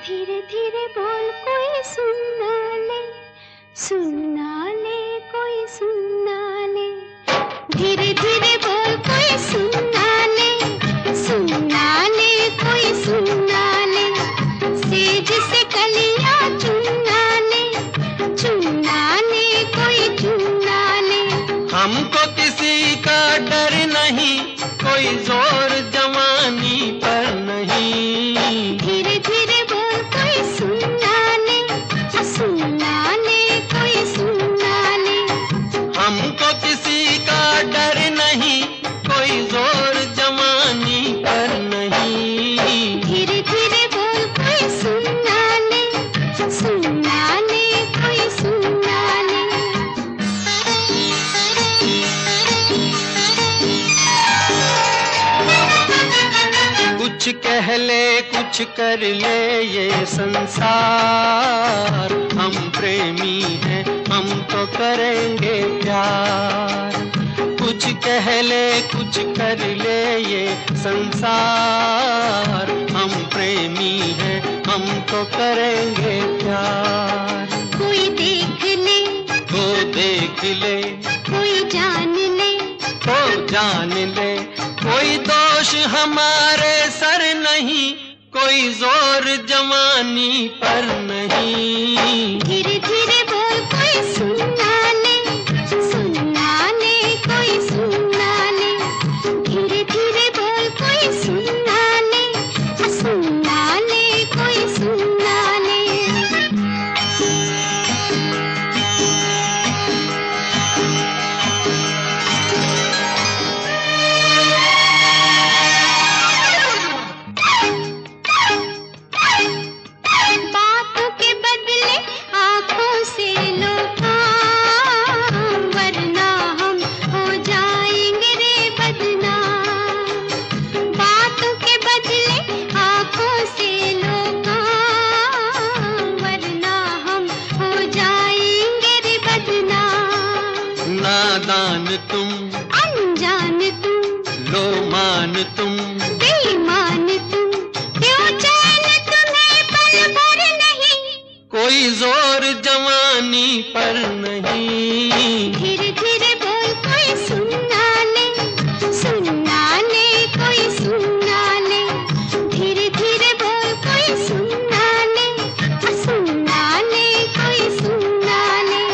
धीरे धीरे बोल कोई सुनना ले, सुनना ले कोई सुनना ले। धीरे धीरे बोल कोई सुनना ले, सुनना ले कोई सुनना ले। सेज से कलियां चुनना ले, चुनना ले कोई चुनना ले। हमको किसी का डर नहीं, कोई जोर जवानी पर नहीं। धीरे धीरे बोल कोई सुनना ले, सुनना ले कोई सुनना ले। हमको किसी का डर नहीं, कोई जोर जवानी पर नहीं। धीरे धीरे बोल कोई सुनना ले, सुनना ले कोई सुनना ले। कुछ कह ले कुछ कर ले ये संसार, हम प्रेमी हैं हम तो करेंगे प्यार। कुछ कह ले कुछ कर ले ये संसार, हम प्रेमी हैं हम तो करेंगे प्यार। कोई देख ले, वो देख ले, कोई जान ले, वो जान ले। कोई दोष हमारे सर नहीं, कोई जोर जवानी पर नहीं। धीरे धीरे बोल कोई सुनना ले, सुनना ले कोई सुनना ले। धीरे धीरे बोल कोई सुनना ले, सुनना ले कोई सुनना ले। बातों के बदले आंखों से लो काम, वरना हम हो जाएंगे रे बदनाम। बातों के बदले आंखों से लो काम, वरना हम हो जाएंगे रे बदनाम। नादान तुम, अनजान तुम, लो मान तुम, बेईमान तुम, क्यों चैन तुम्हें पल भर नहीं। कोई जोर जवानी पर नहीं। धीरे धीरे बोल कोई सुनना ले, सुनना ले कोई सुनना ले। धीरे धीरे बोल कोई सुनना ले, सुनना ले कोई सुनना ले।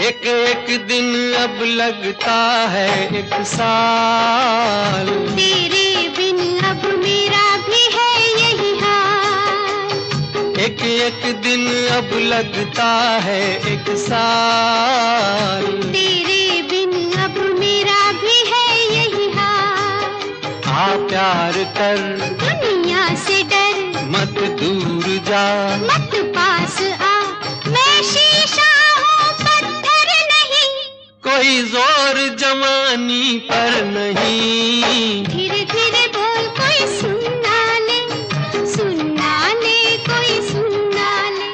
एक एक दिन अब लगता है एक साल, तेरे बिन अब मेरा भी है यही हाल। एक एक दिन अब लगता है एक साल। तेरे बिन अब मेरा भी है यही हाल। आ प्यार कर, दुनिया से डर, मत दूर जा। मत पास आ, मैं शीशा हूँ पत्थर नहीं। कोई जोर जवानी पर नहीं। धीरे धीरे बोल कोई सुनना ले, सुनना ले कोई सुनना ले।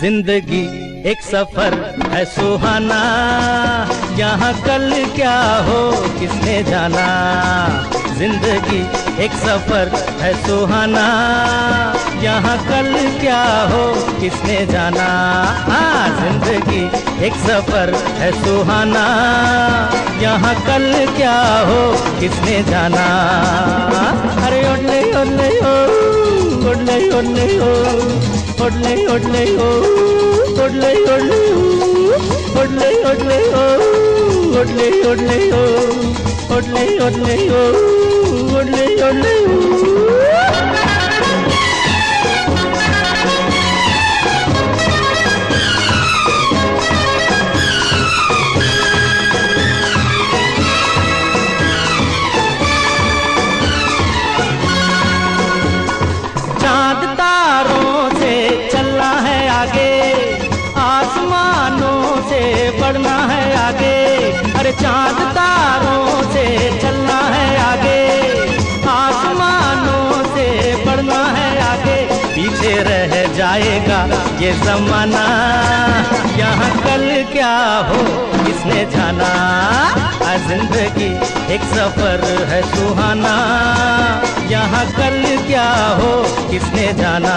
जिंदगी एक सफर है सुहाना, यहाँ कल क्या हो किसने जाना। जिंदगी एक सफर है सुहाना, यहाँ कल क्या हो किसने जाना। हाँ, जिंदगी एक सफर है सुहाना, यहाँ कल क्या हो किसने जाना। अरे ओडले ओडले ओ, ओडले ओडले ओ, ओडले ओडले ओ, ओडले ओडले ओ, ओडले ओडले ओ, ओडले ओडले ओ, ओडले ओडले ओ, ओडले ओडले ओ। जाएगा ये जमाना, यहाँ कल क्या हो किसने जाना। जिंदगी एक सफर है सुहाना, यहाँ कल क्या हो किसने जाना।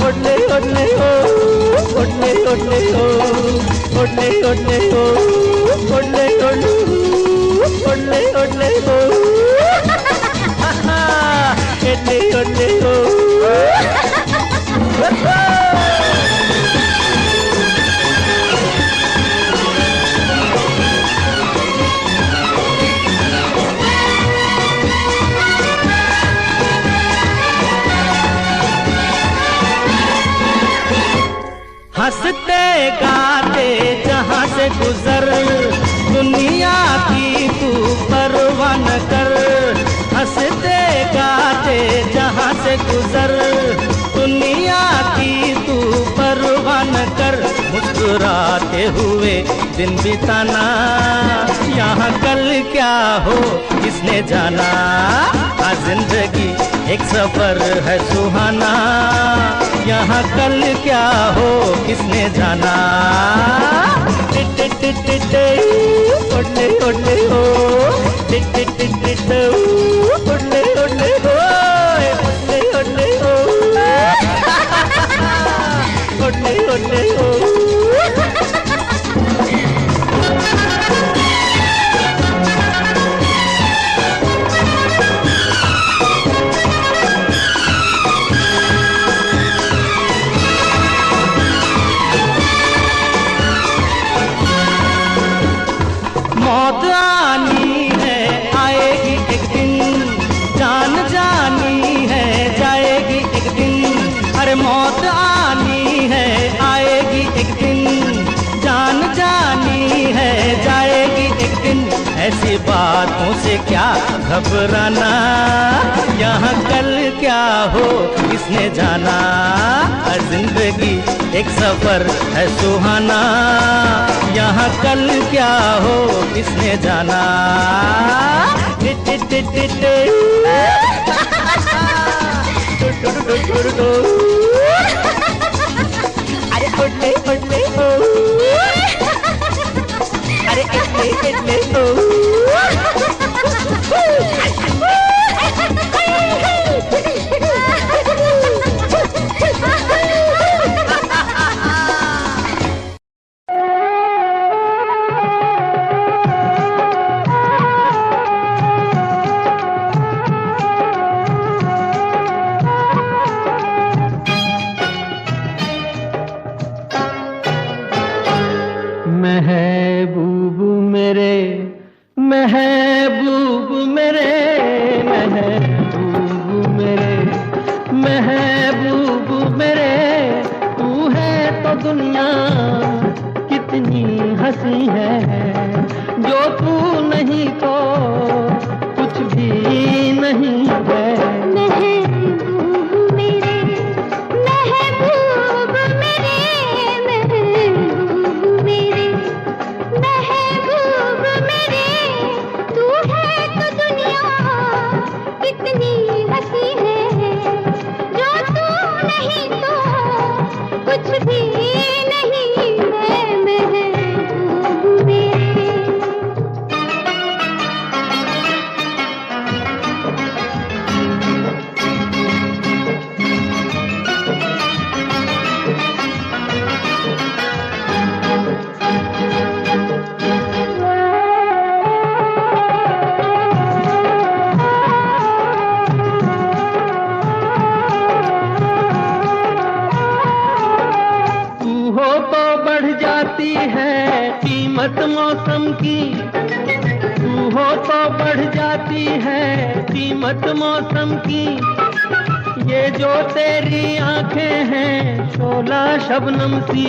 ओडले ओडले ओ, ओडले ओडले ओ, ओडले ओडले ओ, ओडले ओडले ओडले ओडले ओ, ओडले ओडले ओ। हंसते गाते जहाँ से गुजर, दुनिया की तू परवाह न कर। हंसते गाते जहाँ से गुजर, दुनिया की तू परवाह न कर। मुस्कुराते हुए दिन बिताना, यहाँ कल क्या हो किसने जाना। जिंदगी एक सफर है सुहाना, यहाँ कल क्या हो किसने जाना। ओडले ओडले ओ, ओडले ओडले ओ, ओडले ओडले ओ, ओडले ओडले ओ। मौत आनी है आएगी एक दिन, जान जानी है जाएगी एक दिन। अरे मौत आनी है आएगी एक दिन, जान जानी है जाएगी एक दिन। ऐसी बातों से क्या घबराना, यहाँ कल क्या हो किसने जाना। जिंदगी एक सफर है सुहाना, यहाँ कल क्या हो किसने जाना। अरे ओडले ओडले ओ, अरे इडले इडले ओ। महबूब मेरे, महबूब मेरे, महबूब मेरे, महबूब मेरे। तू है तो दुनिया कितनी हंसी है, जो तू नहीं तो कुछ भी नहीं है। महबूब मेरे, महबूब मेरे, महबूब मेरे, महबूब मेरे। तू है तो दुनिया कितनी हंसी है, जो तू नहीं तो कुछ भी नहीं है। महबूब मेरे। जाती है कीमत मौसम की, तू हो तो बढ़ जाती है कीमत मौसम की। ये जो तेरी आंखें हैं शोला शबनम सी,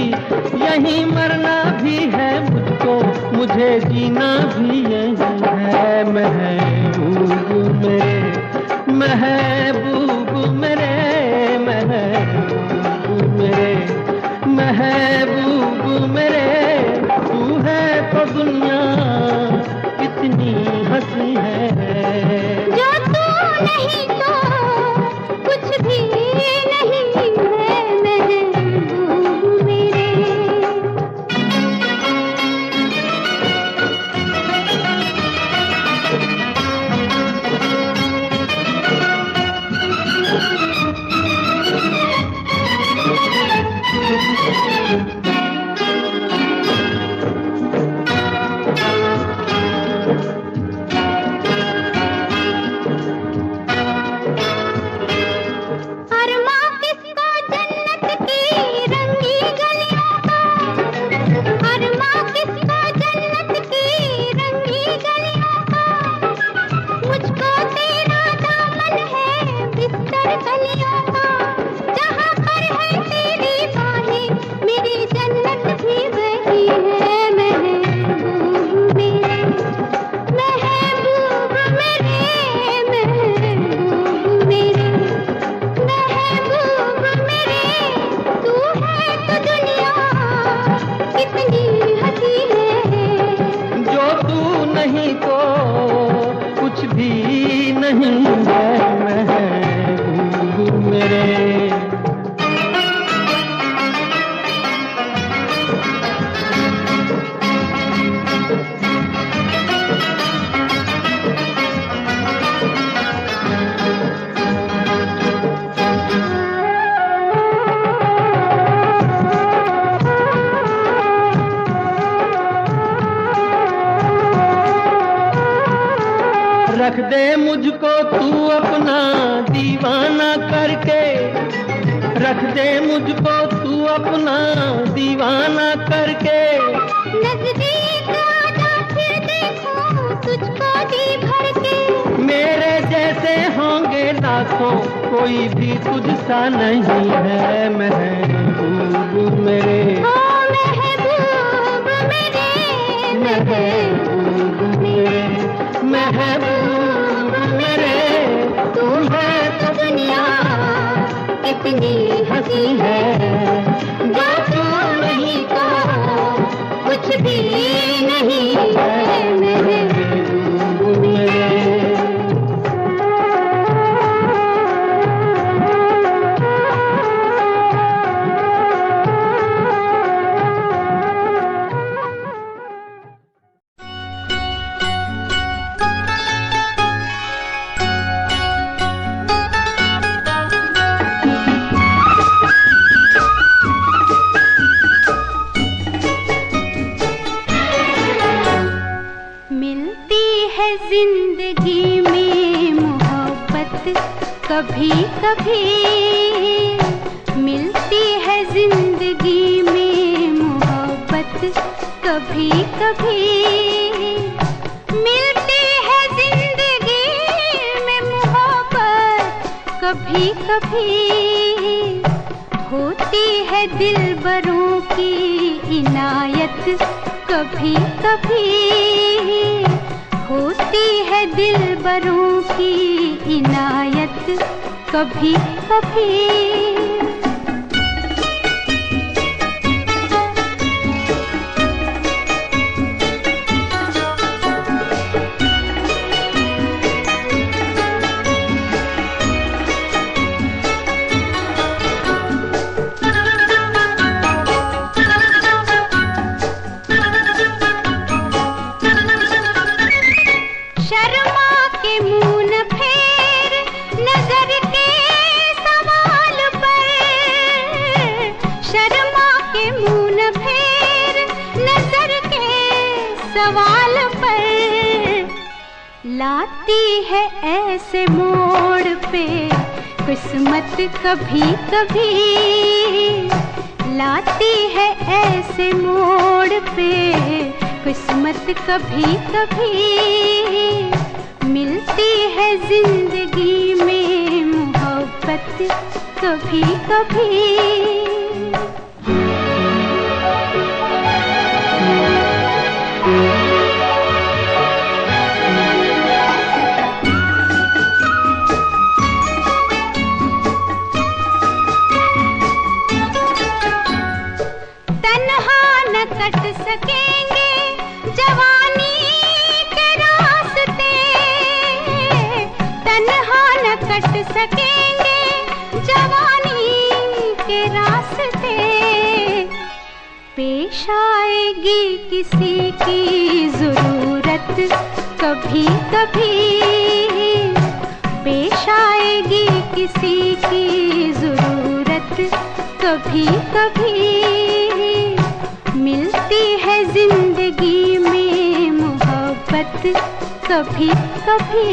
यहीं मरना भी है मुझको, मुझे जीना भी यही है। महबूब मेरे, महबूब मेरे, महबूब मेरे, महबूब मेरे। तू है तो दुनिया कितनी हंसी है, जो तू नहीं तो कुछ भी नहीं है। तो कुछ भी नहीं है महबूब मेरे। रख दे मुझको तू अपना दीवाना करके, रख दे मुझको तू अपना दीवाना करके। नजदीक आजा फिर देखूं तुझको जी भर के। मेरे जैसे होंगे लाखों, कोई भी तुझसा नहीं है महबूब मेरे। ओ महबूब मेरे, महबूब मेरे, महबूब मेरे। तू है तो दुनिया कितनी हंसी है, जो तू नहीं तो कुछ भी नहीं है महबूब मेरे। जिंदगी में मोहब्बत कभी कभी मिलती है, जिंदगी में मोहब्बत कभी कभी मिलती है, जिंदगी में मोहब्बत कभी कभी होती है, दिलबरों की इनायत कभी कभी होती है, दिलबरों की इनायत कभी कभी। सवाल पर लाती है ऐसे मोड़ पे किस्मत कभी कभी, लाती है ऐसे मोड़ पे किस्मत कभी कभी मिलती है, जिंदगी में मोहब्बत कभी कभी। कट सकेंगे जवानी के रास्ते, तन्हा न कट सकेंगे जवानी के रास्ते। पेश आएगी किसी की जरूरत कभी कभी, पेश आएगी किसी की जरूरत कभी कभी मिलती है, जिंदगी में मोहब्बत कभी कभी।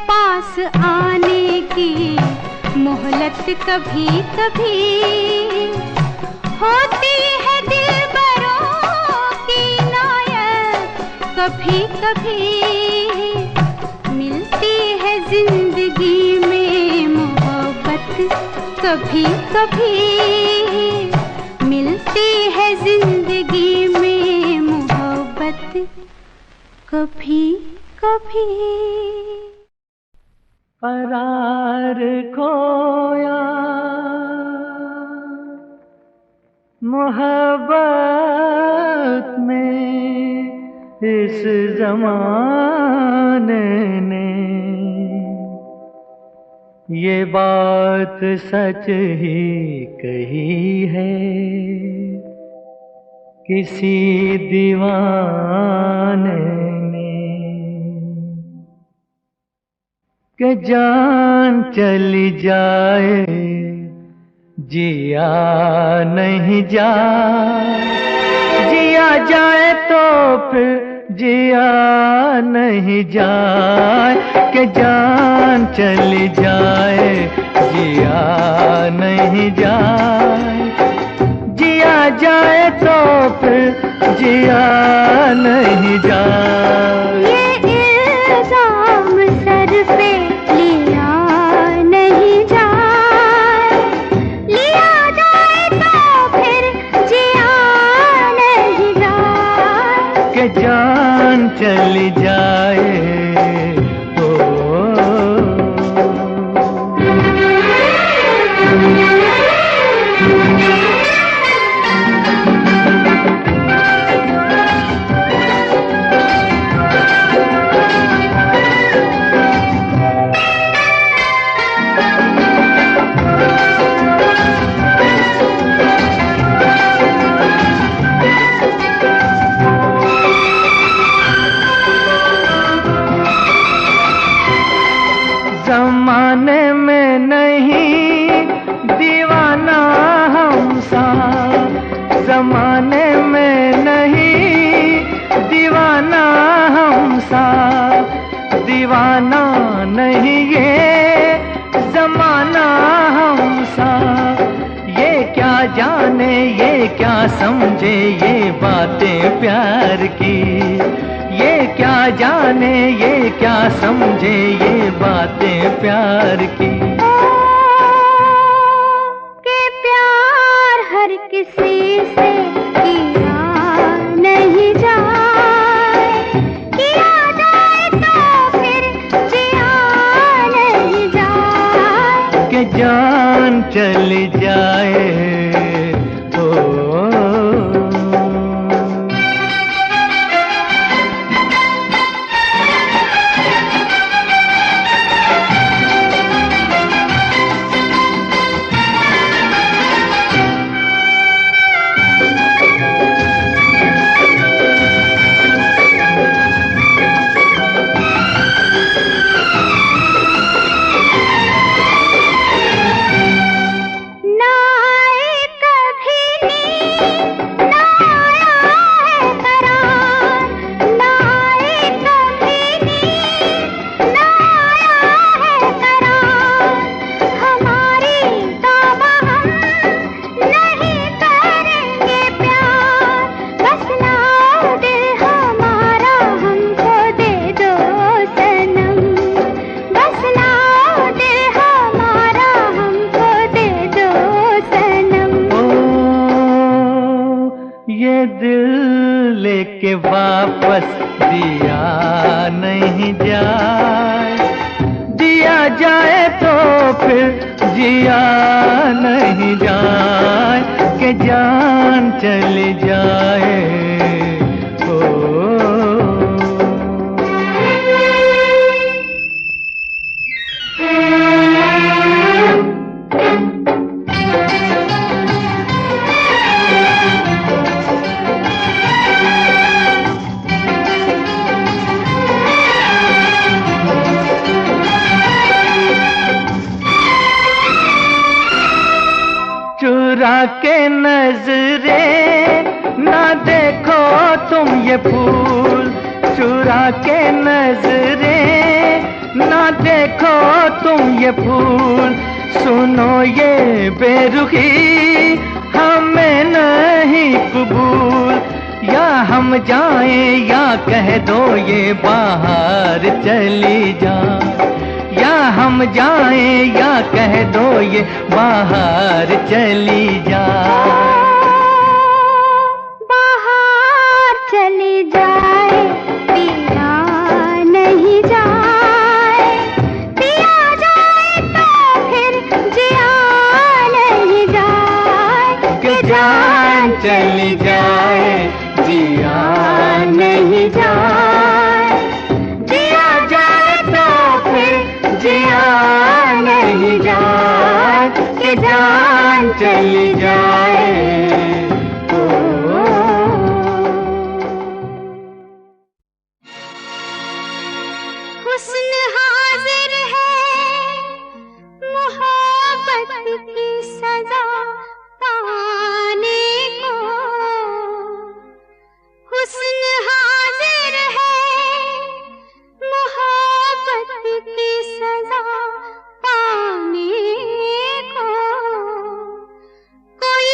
पास आने की मोहलत कभी कभी कभी कभी मिलती है जिंदगी में मोहब्बत, कभी कभी मिलती है जिंदगी में मोहब्बत, कभी कभी। करार खोया मोहब्बत में इस ज़माने ने, ये बात सच ही कही है किसी दीवाने ने, कि जान चली जाए जिया नहीं जाए, जिया जाए तो फिर जिया नहीं जाए, कि जान चली जाए जिया नहीं जाए, जिया जाए तो फिर जिया नहीं जाए। ये इल्जाम सर पे लिया नहीं जाए, लिया जाए तो फिर जिया नहीं जाए, कि जान चली जाए ज़माने में नहीं दीवाना हम सा, ज़माने में नहीं दीवाना हम सा, दीवाना नहीं ये ज़माना हम सा, ये क्या जाने ये क्या समझे ये बातें प्यार की, ये क्या जाने ये क्या समझे ये बातें प्यार की। कि प्यार हर किसी से किया नहीं जाए, किया जाए तो फिर जिया नहीं जाए, कि जान चली जाए के वापस दिया नहीं जाए, दिया जाए तो फिर जिया नहीं जाए, कि जान चली जाए चुरा के नजरे ना देखो तुम ये फूल, चुरा के नजरे ना देखो तुम ये फूल, सुनो ये बेरुखी हमें नहीं कबूल, या हम जाएं या कह दो ये बाहर चली जा, या हम जाएं या कह दो ये बाहर चली जा। बाहर चली जाए पिया नहीं जाए, पिया जाए तो फिर जिया नहीं जाए, कि जान चली जाए जिया नहीं जाए, जिया जाए तो फिर जिया नहीं जाए, कि जान चली जाए। हुस्न हाजिर है मोहब्बत की सजा पाने को, हुस्न हाजिर है मोहब्बत की सजा पाने को, कोई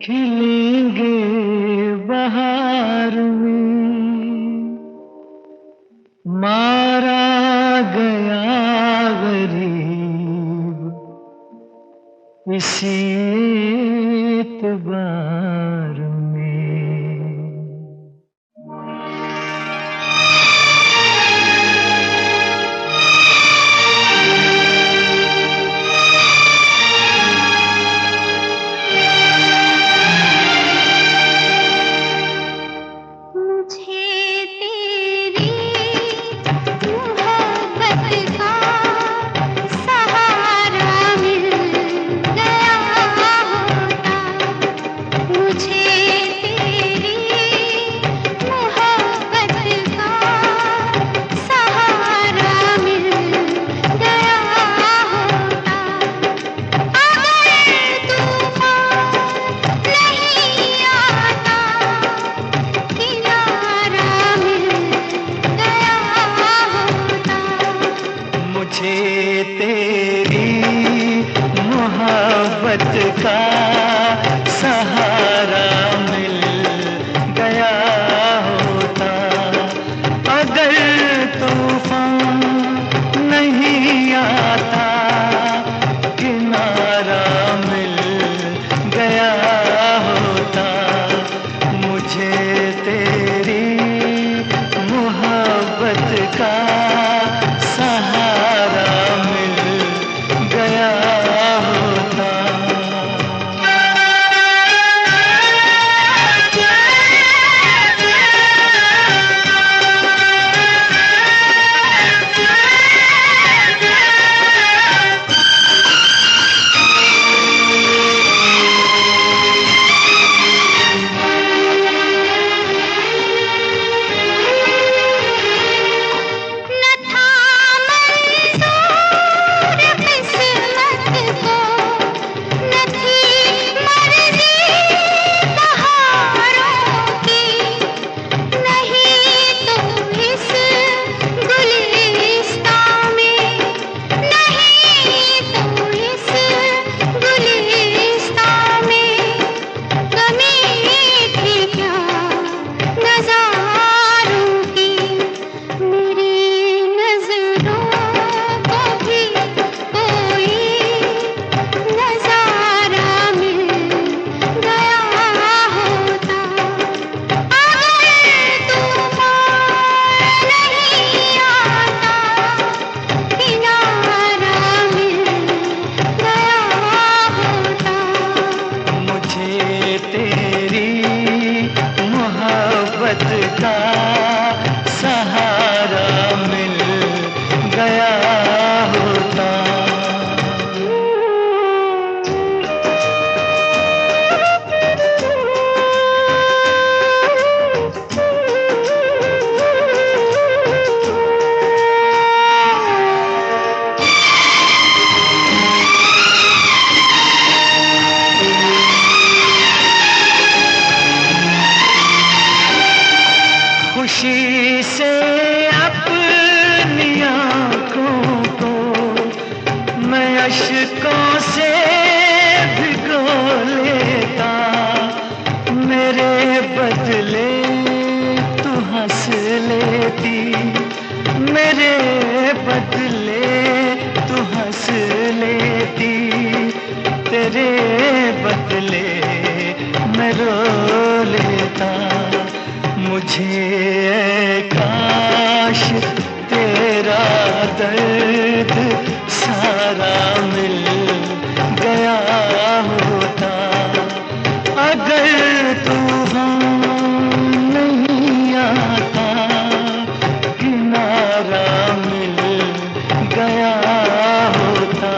खिलेंगे बहार में, मारा गया गरीब इसी एतबार में। तेरी मोहब्बत का सहारा मिल गया होता, अगर तूफान नहीं आता किनारा मिल गया होता। मुझे तेरी मोहब्बत का का सहारा मिल गया होता। खुशी से अपनी आँखों को मैं अश्कों से भिगो लेता, मेरे बदले तू हंस लेती, मेरे बदले तू हंस लेती, तेरे बदले मैं रो लेता। मुझे काश तेरा दर्द सारा मिल गया होता, अगर तूफान नहीं आता किनारा मिल गया होता।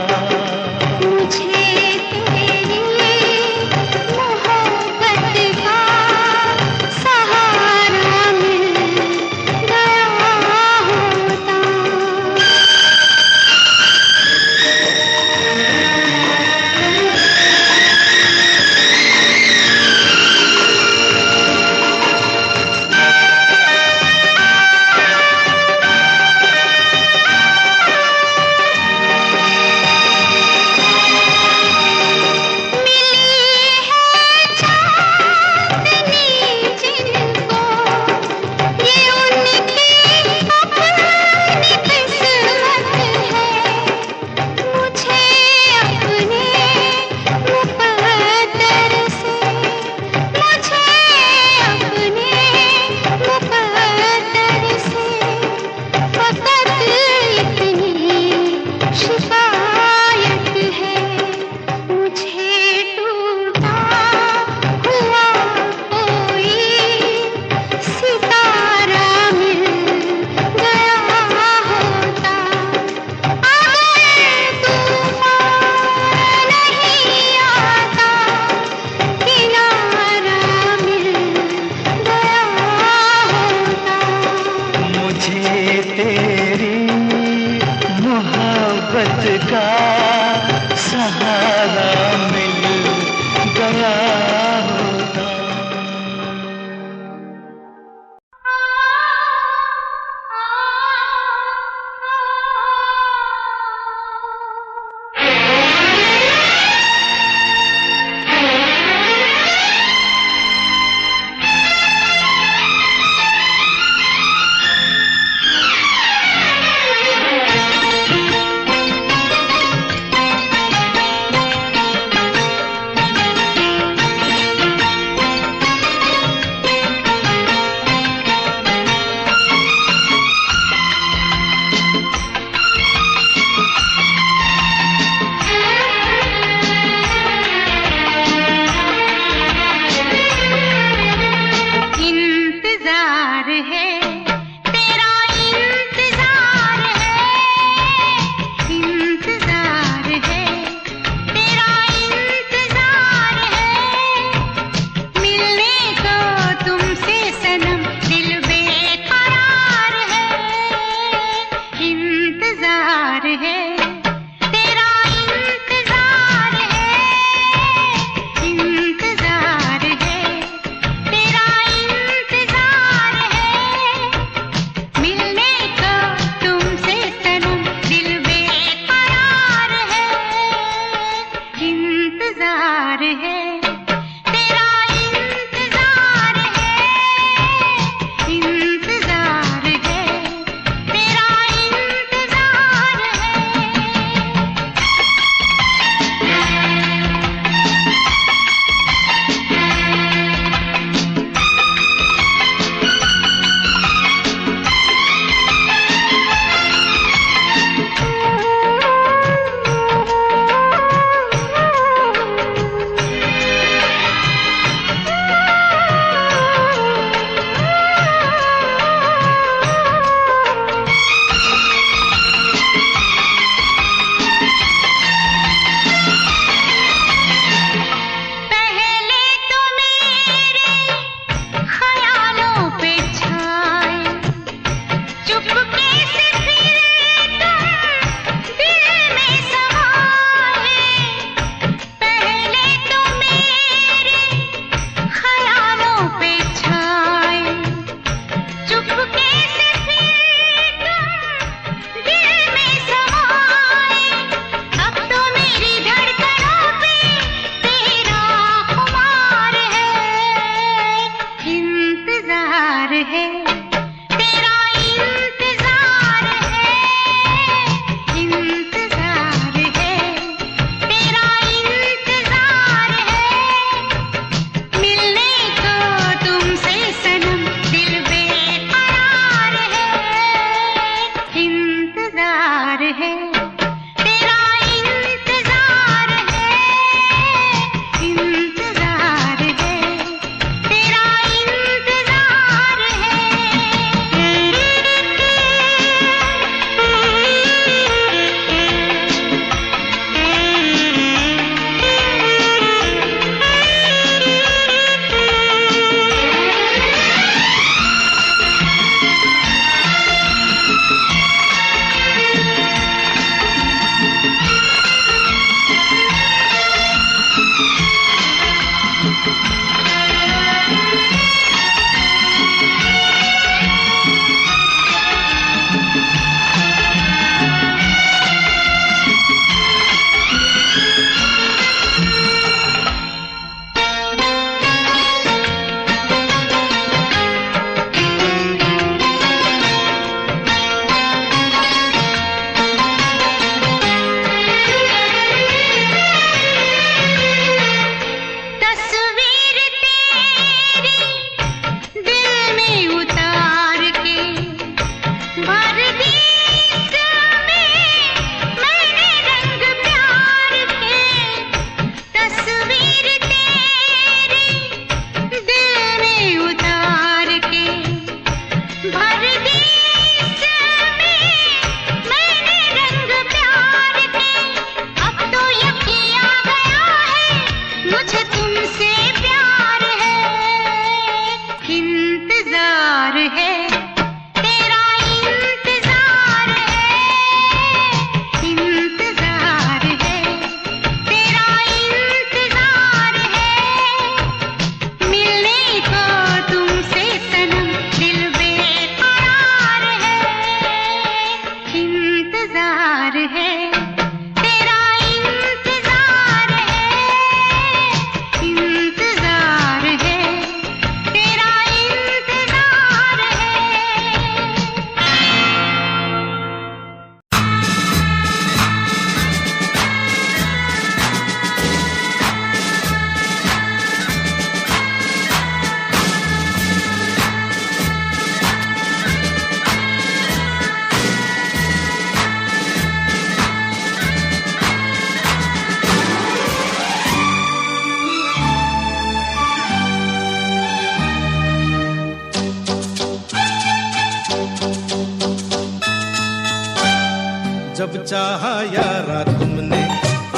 चाहा यारा तुमने,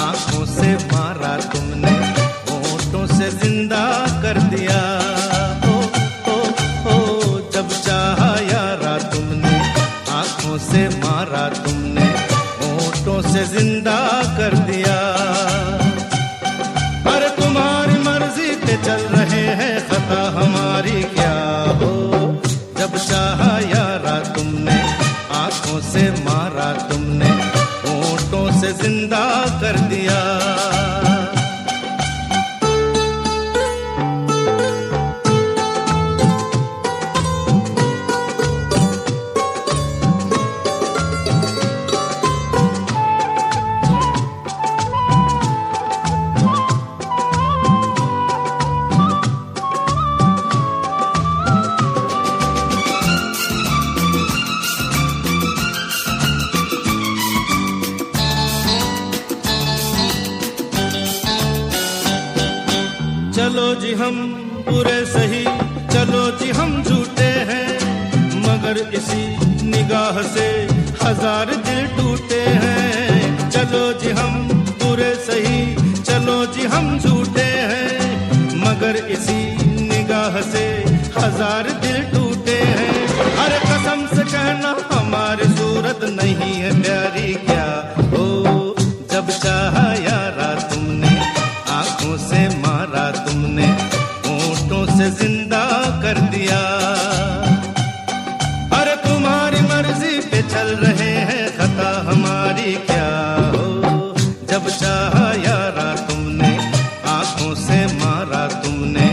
आंखों से मारा तुमने, होठों से जिंदा कर दिया। ओ जब चाहा यारा तुमने, आंखों से मारा तुमने, होठों से जिंदा कर दिया। अरे तुम्हारी मर्जी पे चल रहे हैं, खता हमारी क्या हो। जब चाहा यारा तुमने, आंखों से मारा तुमने, होठों से जिंदा कर दिया। चलो जी हम बुरे सही, चलो जी हम झूठे हैं, मगर इसी निगाह से हजार दिल टूटे हैं। चलो जी हम बुरे सही, चलो जी हम झूठे हैं, मगर इसी निगाह से हजार दिल टूटे हैं। अरे कसम से कहना हमारी सूरत नहीं है प्यारी क्या हो। जब चाहा यारा तुमने, आंखों से मारा तुमने, होठों से जिंदा कर दिया। अरे तुम्हारी मर्जी पे चल रहे हैं, खता हमारी क्या हो। जब चाहा यारा तुमने, आंखों से मारा तुमने,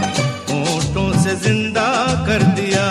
होठों से जिंदा कर दिया।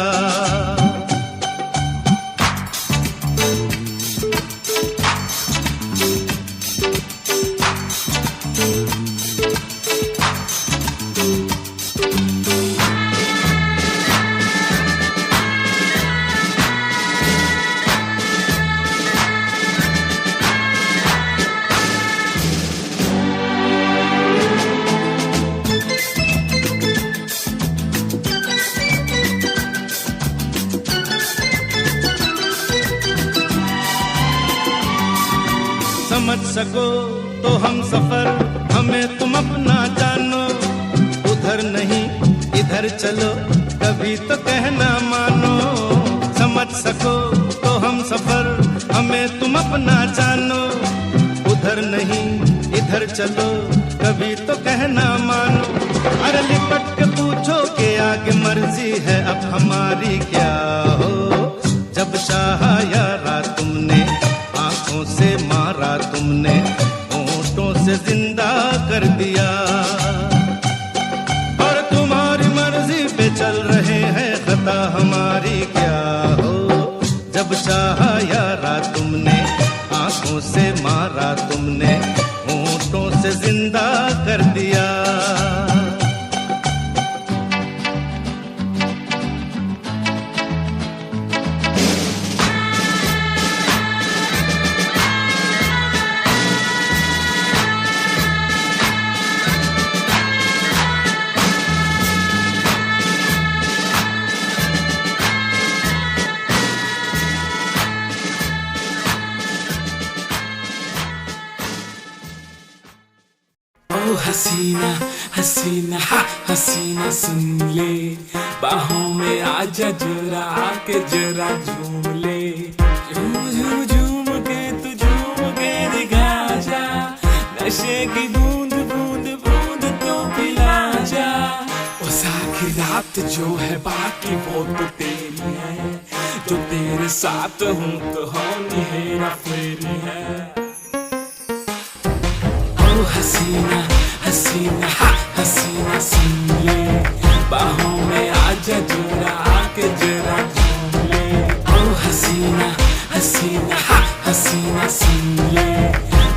समझ सको तो हम सफर, हमें तुम अपना जानो। उधर नहीं इधर चलो, कभी तो कहना मानो। समझ सको तो हम सफर, हमें तुम अपना जानो। उधर नहीं इधर चलो, कभी तो कहना मानो। अरे लिपट के पूछो कि आगे मर्जी है अब हमारी क्या हो। जब चाहा यारा तुमने, आंखों से मारा तुमने, होठों से जिंदा कर दिया। और तुम्हारी मर्जी पे चल रहे हैं, खता हमारी क्या हो। जब चाहा यारा तुमने, आंखों से मारा तुमने, होठों से जिंदा कर दिया। हसीना हसीना हसीना सुन ले, बाहों में आजा जरा, आके जरा झूम ले। झूम झूम झूम के तू झूम के दिखा जा, नशे की बूंद बूंद बूंद तो पिला जा। ओ सारी रात जो है बाकी वो तो तेरी है, जो तेरे साथ हूँ तो होनी हेरा फेरी है। ओ हसीना हसीना हसीना सुन ले, बाहों में आजा जरा, आके जरा झूम ले। ओ हसीना हसीना हसीना सुन ले,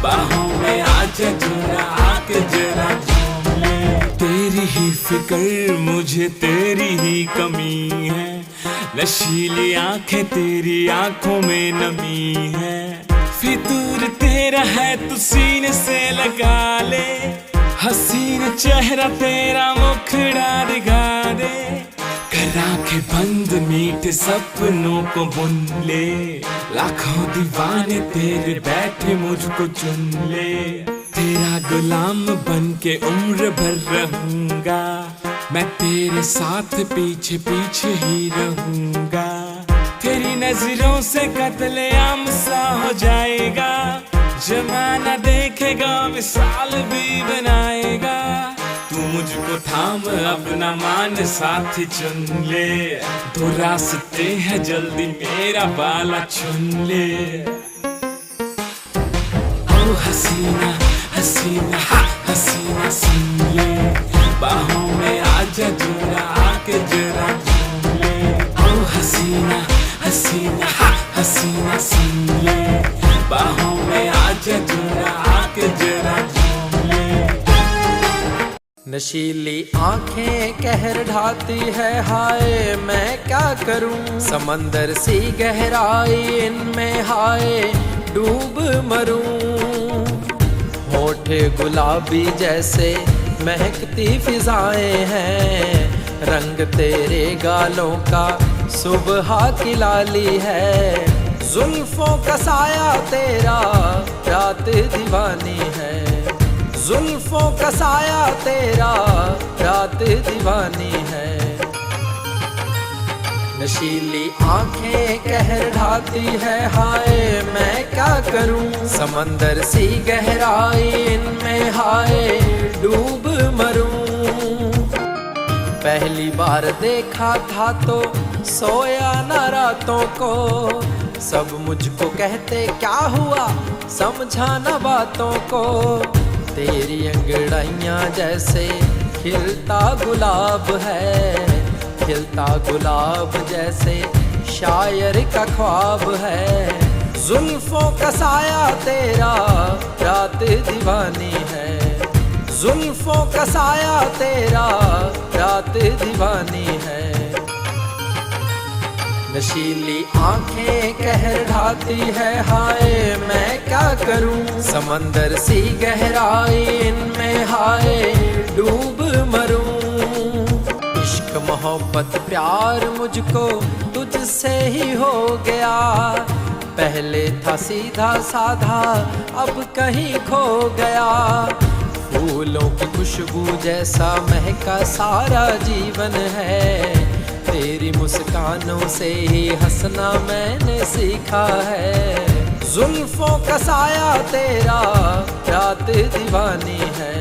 बाहों में आजा जरा, आके जरा झूम ले। तेरी ही फिक्र मुझे तेरी ही कमी है, नशीली आंखें तेरी आंखों में नमी है। फितूर तेरा है तू सीने से लगा ले, हसीन चेहरा तेरा मुखड़ा दिखा दे। कर कर आंखें बंद मीठे सपनों को बुन ले, लाखों दीवाने तेरे बैठे मुझको चुन ले। तेरा गुलाम बन के उम्र भर रहूंगा, मैं तेरे साथ पीछे पीछे ही रहूंगा। तेरी नजरों से कत्लेआम सा हो जाएगा, जमाना देखेगा मिसाल भी बनाएगा। तू मुझको थाम अपना मान साथी चुन ले, दो रास्ते हैं जल्दी मेरा बाला चुन ले। ओ हसीना हसीना हसीना सुन ले, बाहों में आजा जरा आके जरा झूम ले। ओ हसीना हसीना हसीना सुन ले, बाहों में आजा जरा आके जरा झूम ले। नशीली आंखें कहर ढाती है, हाय मैं क्या करूं। समंदर सी गहराई इनमें हाय डूब मरूं। होठ गुलाबी जैसे महकती फिजाएं हैं, रंग तेरे गालों का सुबह की लाली है। जुल्फों का साया तेरा रात दीवानी है, जुल्फों का साया तेरा रात दीवानी है। नशीली आंखें कहर ढाती है, हाय मैं क्या करूं। समंदर सी गहराई इनमें हाय डूब मरूं। पहली बार देखा था तो सोया न रातों को, सब मुझको कहते क्या हुआ समझा न बातों को। तेरी अंगड़ाइयाँ जैसे खिलता गुलाब है, खिलता गुलाब जैसे शायर का ख्वाब है। जुल्फों का साया तेरा रात दीवानी है, जुल्फों का साया तेरा रात दीवानी है। नशीली आंखें कहर ढाती है, हाय मैं क्या करूं। समंदर सी गहराई इनमें हाय डूब मरूं। इश्क मोहब्बत प्यार मुझको तुझसे ही हो गया, पहले था सीधा साधा अब कहीं खो गया। फूलों की खुशबू जैसा महका सारा जीवन है, तेरी मुस्कानों से ही हंसना मैंने सीखा है। जुल्फों का साया तेरा रात दीवानी है,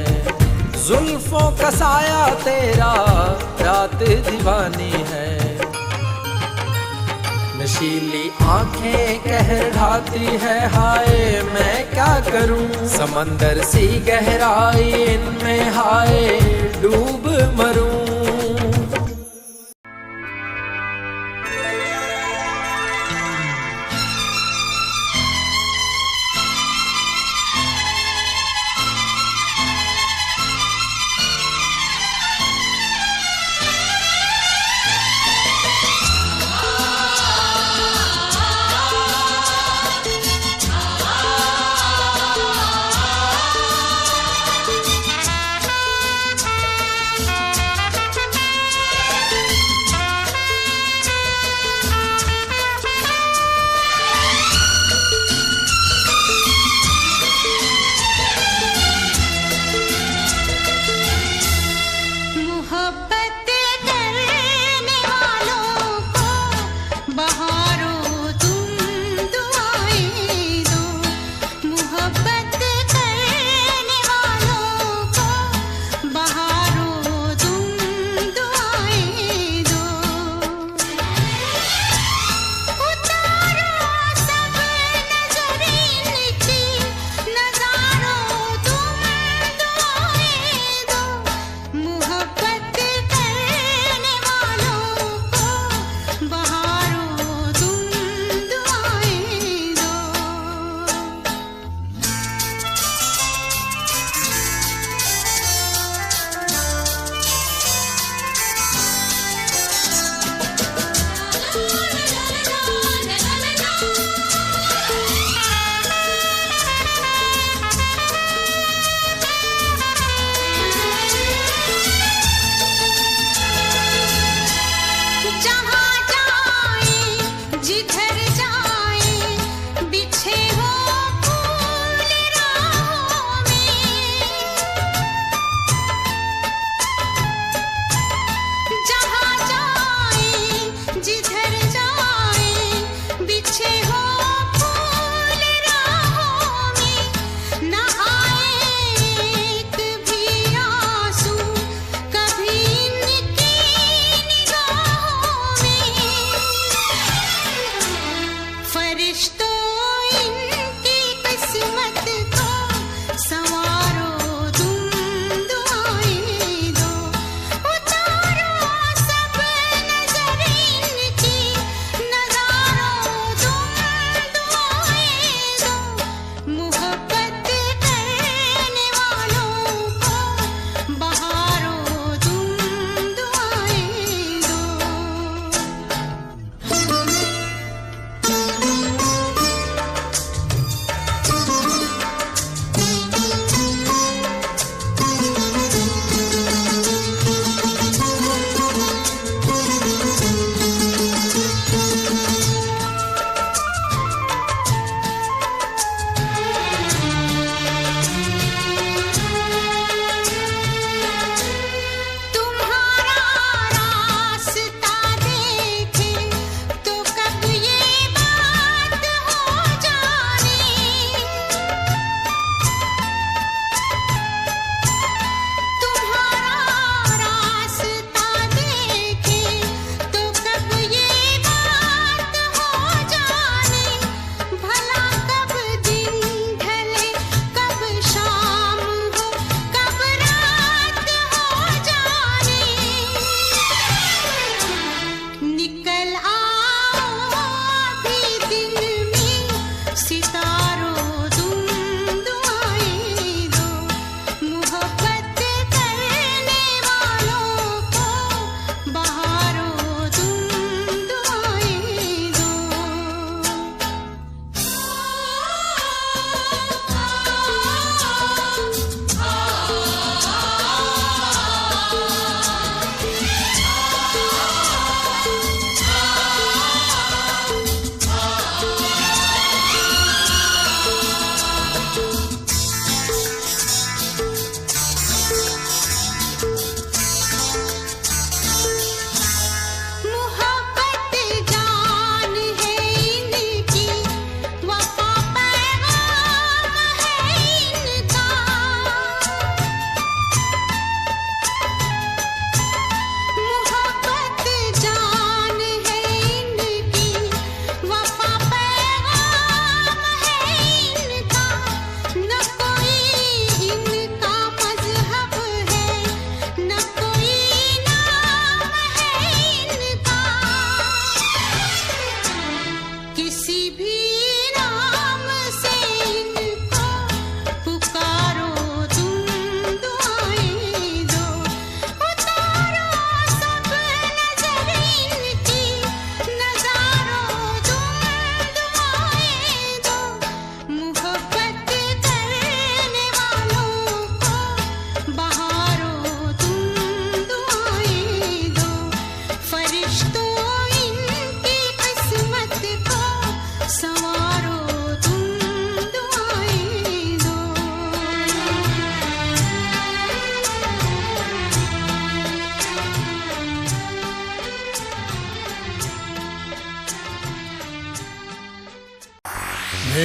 जुल्फों का साया तेरा रात दीवानी है। नशीली आंखें कहर ढाती है, हाय मैं क्या करूं। समंदर सी गहराई इनमें हाय डूब मरूं।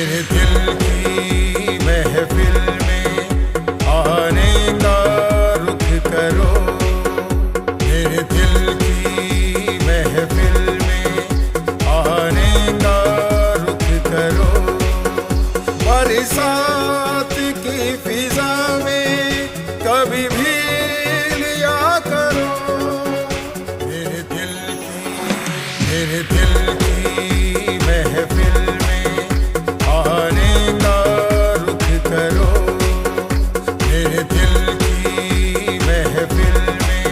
मेरे दिल की महफिल में आने का रुख करो, मेरे दिल की महफिल में आने का रुख करो। बरसात की फिजा में कभी भी लिया करो, मेरे दिल की महफिल में आने का रुख करो, मेरे दिल की महफिल में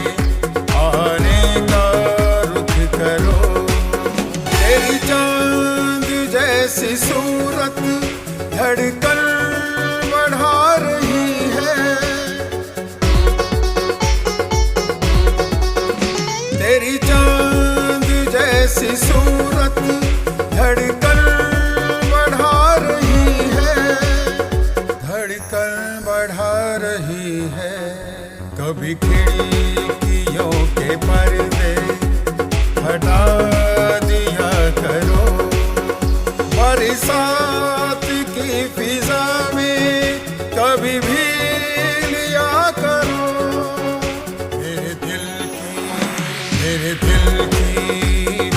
आने का रुख करो। तेरी चांद जैसी सूरत धड़कन बढ़ा रही है, तेरी चांद जैसी सूरत धड़कन बढ़ा रही है, धड़कन बढ़ा रही है। कभी खिड़कियों के पर्दे हटा दिया करो, बरसात की फिजा में कभी भी लिया करो, मेरे दिल की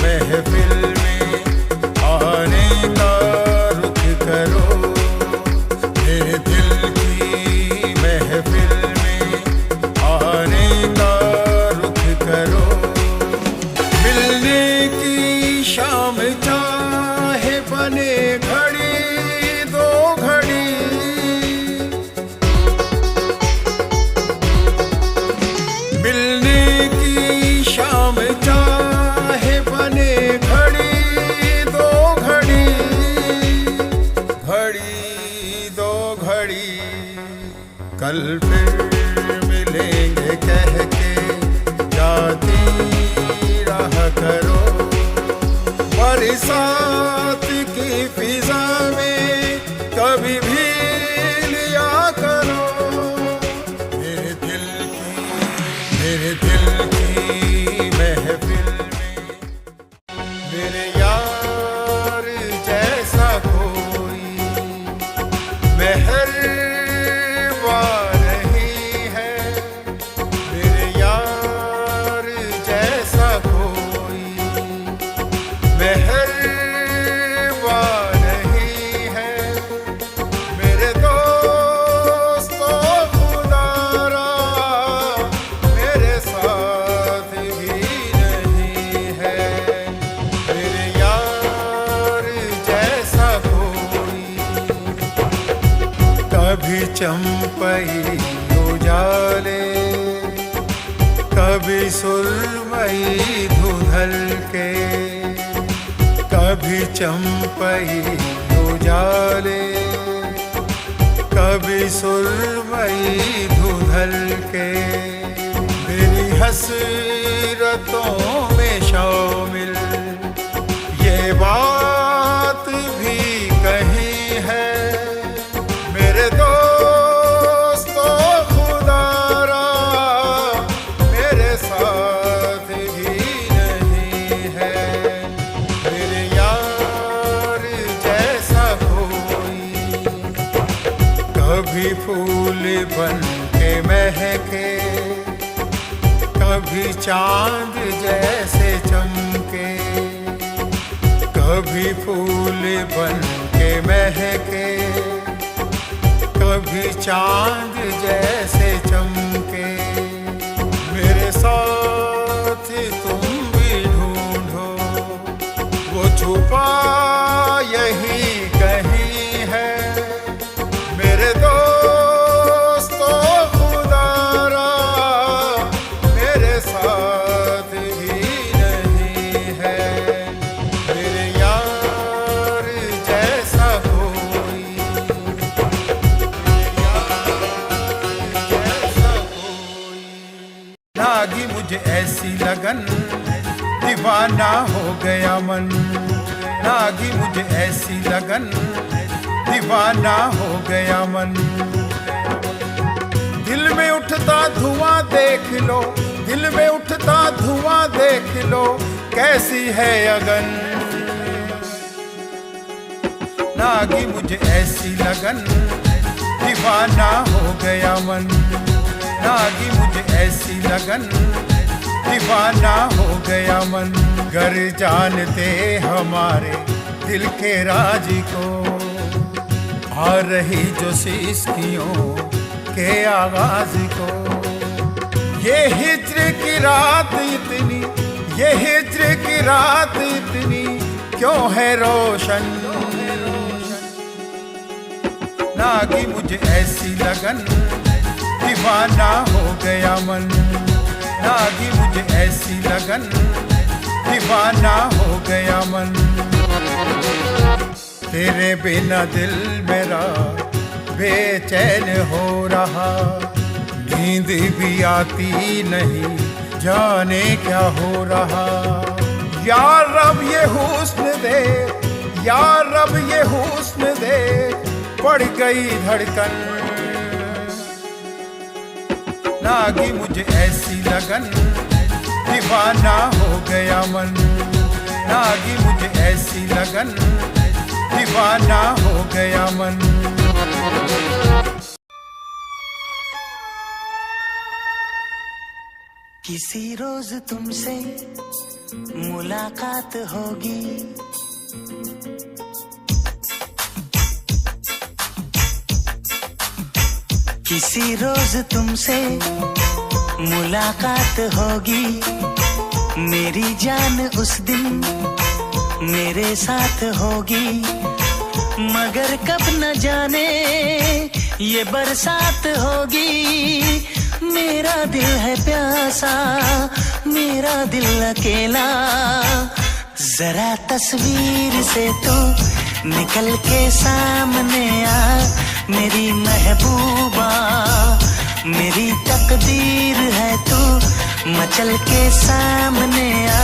महफिल में आने का रुख करो, मेरे दिल की महफिल में आने का रुख करो। मिलने की शाम चाहे बने घड़ी दो घड़ी, मिलने की शाम चाहे बने घड़ी दो घड़ी, घड़ी दो घड़ी। कल फिर मिलेंगे कह के जाती रहा करो, बरसात की फिजा में कभी भी लिया करो, मेरे दिल की महफिल में। मेरे यार जैसा कोई मेहरबान नहीं है, मेरे यार जैसा कोई मेहरबान नहीं है। मेरे दोस्तों खुदारा मेरे साथ भी नहीं है, मेरे यार जैसा कोई। कभी चंपई उजाले, कभी सुरमई धुंधल के, कभी चंपई उजाले, कभी सुरमई धुंधल के। मेरी हसरतों में शामिल ये बात भी कही है, मेरे दोस्तों खुदारा मेरे साथ भी नहीं है, मेरे यार जैसा कोई। कभी फूल बन के महके, कभी चांद जैसे चमके, कभी फूल बन के महके, कभी चांद जैसे चमके। मेरे साथ तुम भी ढूंढो, वो छुपा यही कहीं है, मेरे दोस्तों खुदारा मेरे साथ भी नहीं है, मेरे यार जैसा कोई, जैसा कोई। लागी मुझे ऐसी लगन, दीवाना हो गया मन, लागी मुझे ऐसी लगन, दीवाना हो गया मन। दिल में उठता धुआं देख लो, दिल में उठता धुआं देख लो, कैसी है अगन। लागी मुझे ऐसी लगन, दीवाना हो गया मन। लागी मुझे ऐसी लगन, दीवाना हो गया मन। गर जानते हमारे दिल के राज को, आ रही जो सिस्कियों के आगाज को। ये हिज्र की रात इतनी, ये हिज्र की रात इतनी क्यों है रोशन। लागी मुझे ऐसी लगन, दीवाना हो गया मन। लागी मुझे ऐसी लगन, दीवाना हो गया मन। तेरे बिना दिल मेरा बेचैन हो रहा, नींद भी आती नहीं, जाने क्या हो रहा। या रब ये हुस्न दे, या रब ये हुस्न दे, पड़ गई धड़कन। लागी मुझे ऐसी लगन, दीवाना हो गया मन। लागी मुझे ऐसी लगन, दीवाना हो गया मन। किसी रोज तुमसे मुलाकात होगी, किसी रोज तुमसे मुलाकात होगी। मेरी जान उस दिन मेरे साथ होगी, मगर कब न जाने ये बरसात होगी। मेरा दिल है प्यासा, मेरा दिल अकेला, जरा तस्वीर से तो निकल के सामने आ मेरी महबूबा। मेरी तकदीर है तू मचल के सामने आ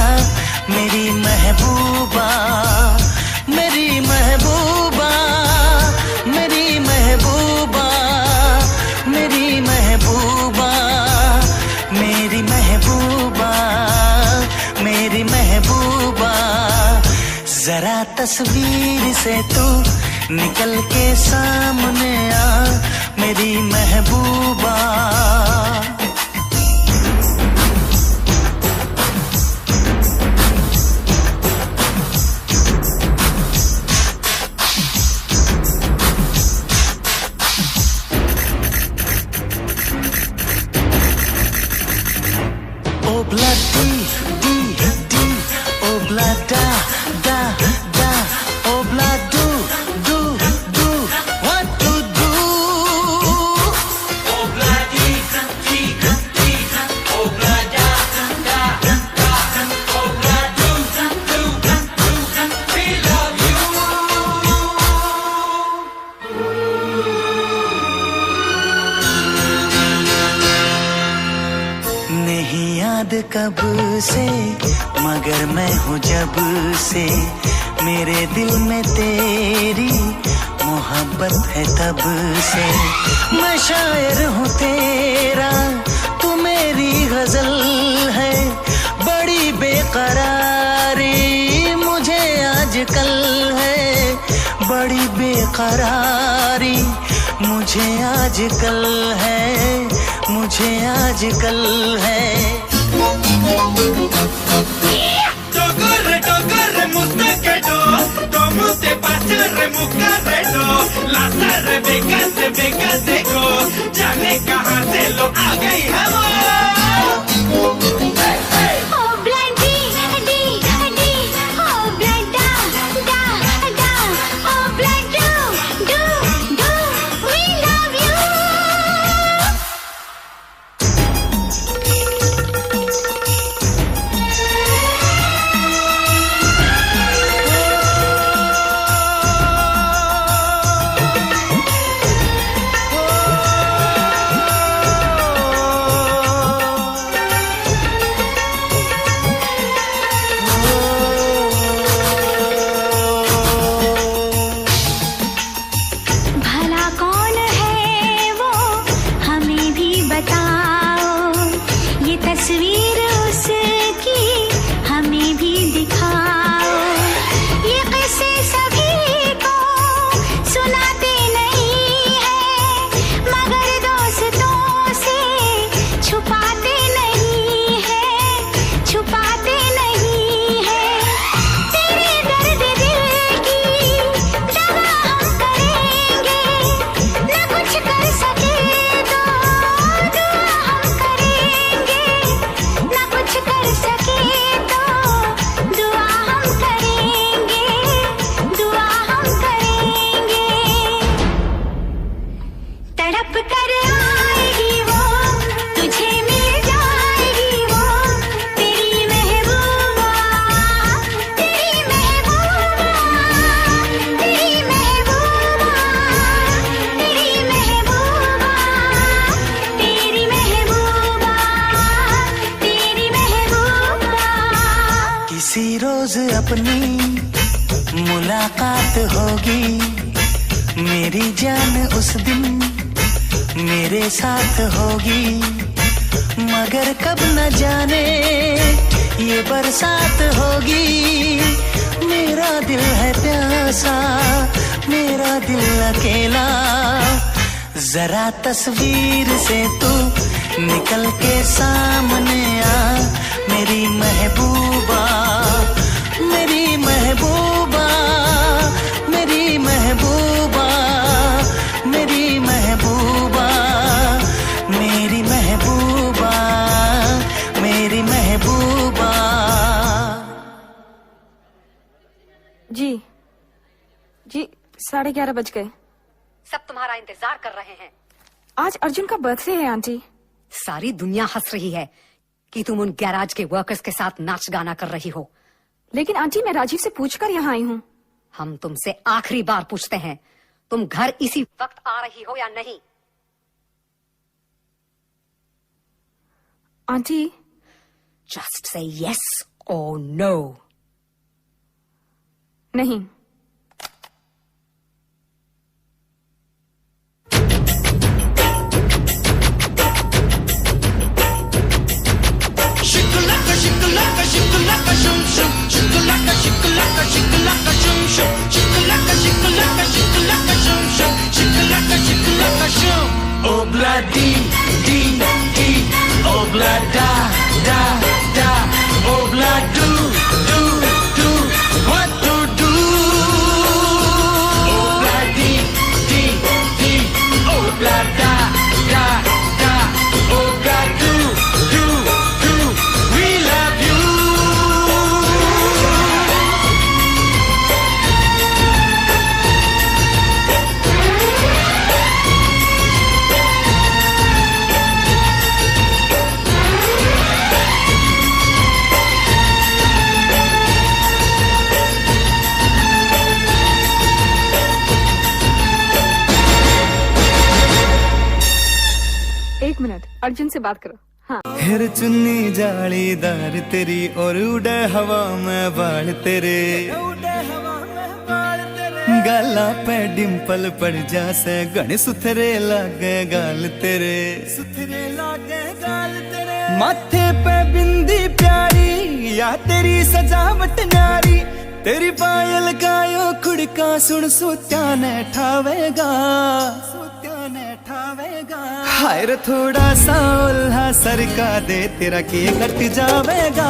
मेरी महबूबा। मेरी महबूबा, मेरी महबूबा, मेरी महबूबा, मेरी महबूबा, मेरी महबूबा। जरा तस्वीर से तू निकल के सामने आ मेरी महबूबा। Obla di di di, obla da da da, obla do do do, what to do? Obla di di di, obla da da da, obla do do do, we love you. नहीं याद कब से, मगर मैं हूँ जब से, मेरे दिल में तेरी मोहब्बत है तब से। मैं शायर हूँ तेरा, तू मेरी गजल है, बड़ी बेकरारी मुझे आजकल है, बड़ी बेकरारी मुझे आजकल है, मुझे आजकल है। Tocorre, muscaquedo, como te pasa remucaredo, las rebecas de go, ya ne kahan se lo aa gayi hamo. रोज अपनी मुलाकात होगी, मेरी जान उस दिन मेरे साथ होगी, मगर कब न जाने ये बरसात होगी। मेरा दिल है प्यासा, मेरा दिल अकेला, जरा तस्वीर से तू निकल के सामने आ, मेरी महबूबा, मेरी महबूबा, मेरी महबूबा, मेरी महबूबा, मेरी महबूबा, मेरी महबूबा। जी 11:30 बज गए। सब तुम्हारा इंतजार कर रहे हैं। आज अर्जुन का बर्थडे है आंटी। सारी दुनिया हंस रही है कि तुम उन गैराज के वर्कर्स के साथ नाच गाना कर रही हो। लेकिन आंटी मैं राजीव से पूछकर यहाँ आई हूँ। हम तुमसे आखिरी बार पूछते हैं, तुम घर इसी वक्त आ रही हो या नहीं? आंटी जस्ट से यस और नो। नहीं। Obla di di di, obla da da da, obla do do do, what to do? Obla di di di, obla da da da, obla do do do, we love you. एक minute, Arjun से बात करो। हाँ। हेर चुन्नी जालीदार तेरी और उड़े हवा में बाल तेरे, गाला पे डिम्पल पड़ जासे गण सुथरे लागे गाल तेरे, सुथरे लागे गाल तेरे, माथे पे बिंदी प्यारी या तेरी सजावट न्यारी, तेरी पायल गायो खुड़का सुन सोत्या ने ठावेगा, सोत्या ने ठावेगा। हाय रे थोड़ा सा उल्हा सरका दे तेरा के घट जावेगा,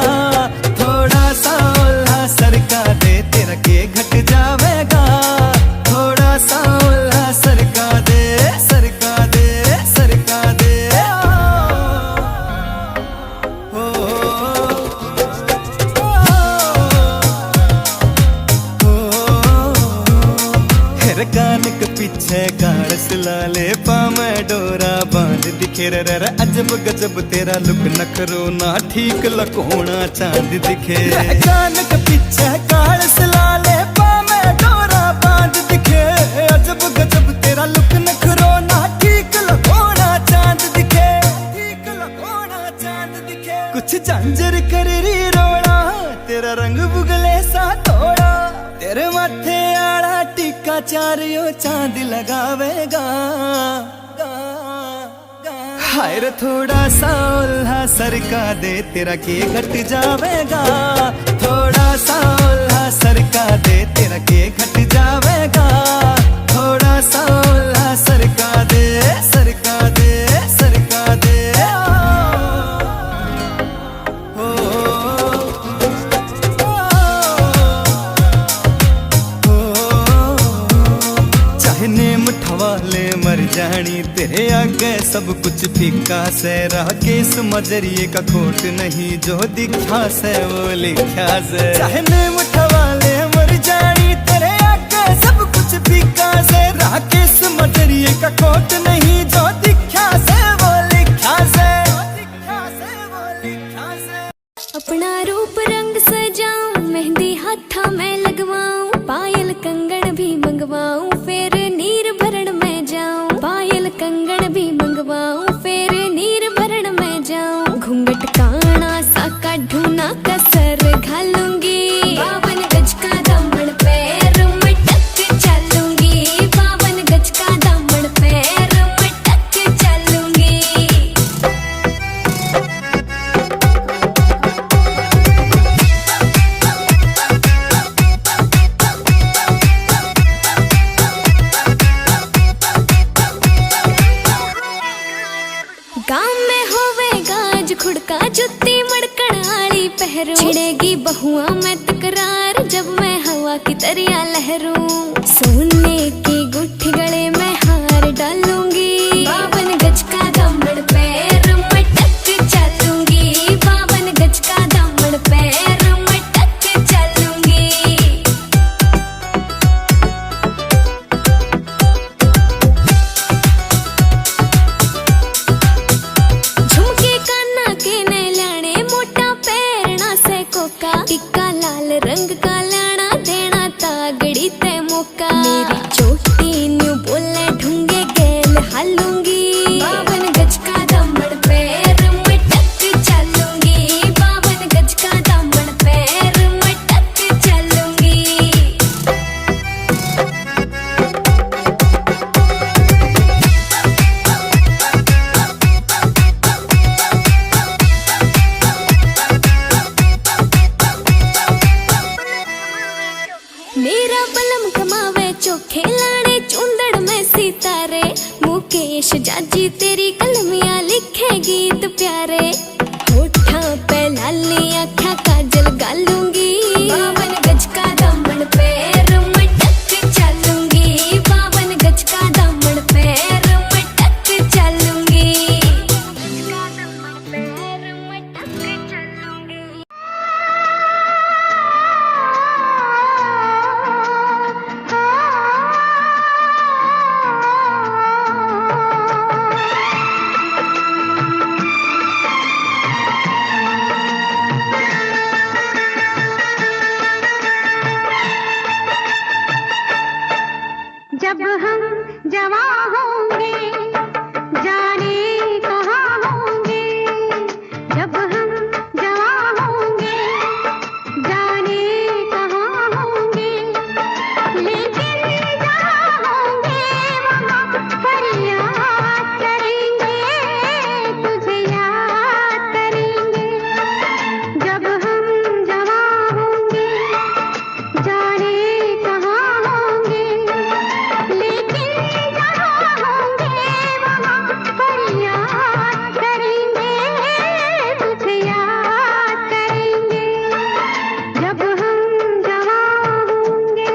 थोड़ा सा उल्हा सरका दे तेरा के घट जावेगा, थोड़ा सा उल्हा सरका दे, सरका दे, सरका दे। ओ, हेर कान के पीछे गाड़ सिलाले पामे डोरा बांध दिखे रे अजब गजब तेरा लुक नखरो ना ठीक लकोना चांद दिखे, कान के पीछे गाड़ सिलाले पामे डोरा बांध दिखे, अजब गजब तेरा लुक नखरो ना ठीक लकोना चांद दिखे, ठीक लकोना चांद दिखे। कुछ झांझर कर री रोड़ा तेरा रंग बुगले सा थोड़ा, तेरे माथे आड़ा टीका चारियो चांद लगावेगा, हाय रे थोड़ा सा उल्हा सरका दे तेरा के घट जावेगा, थोड़ा सा उल्हा सरका दे तेरा के घट जावेगा, थोड़ा सा उल्हा सरका दे, सरका दे, सरका दे। वाले मर जानी तेरे आगे सब कुछ फीका से, राह के इस मजरिए का खोट नहीं, जो दिखा से वो लिखा से, चाहने मुठवाले मर जानी तेरे आगे सब कुछ फीका से, राह के इस मजरिए का खोट नहीं, जो दिखा से वो लिखा से, दिखा से वो लिखा से। अपना रूप रंग सजाऊं, मेहंदी हाथा में लगवाऊं, पायल कंगन भी मंगवाऊं, फिर नीर भरण में जाऊं, पायल कंगन भी मंगवाऊं, फिर नीर भरण में जाऊं, घूंघट काना सा काढूं ना कसर घालूंगी। खुड़का जुत्ती मड़कड़ाली पहरू, छिड़ेगी बहुआ में तकरार जब मैं हवा की तरिया लहरूं। सोने की गुट्ठी गले में हार डालूंगी, 52 गज का दामन पैर में टक चलूंगी, 52 गज का दामन पैर में टक चलूंगी। झुमके काना के ने लाने मोटा पैरना से कोका, टिक्का लाल रंग का लाना देना तागड़ी ते मौका। मेरी चोटी न्यू बोले ढूंगे गेल हालूंगी, 52 गज का दामन पैर में टक चलूंगी, 52 गज का दामन पैर में टक चलूंगी। मेरा बलम कमावे चोखे लाड़े चुंदड़ में सितारे, मुकेश जाजी तेरी कलमियां लिखे गीत प्यारे। होठा पे लाली आँखा काजल गालूंगी, 52 गज का दामन पैर में टक चलूंगी, 52 गज का दामन पैर में टक चलूंगी। पैर में टक चलूंगी। जब हम जवां होंगे जाने कहाँ होंगे, जब हम जवां होंगे जाने कहाँ होंगे, लेकिन जहाँ होंगे वहाँ फरियाद करेंगे, तुझे याद करेंगे। जब हम जवां होंगे जाने कहाँ होंगे, लेकिन जहाँ होंगे वहाँ फरियाद करेंगे, तुझे याद करेंगे। जब हम जवां होंगे।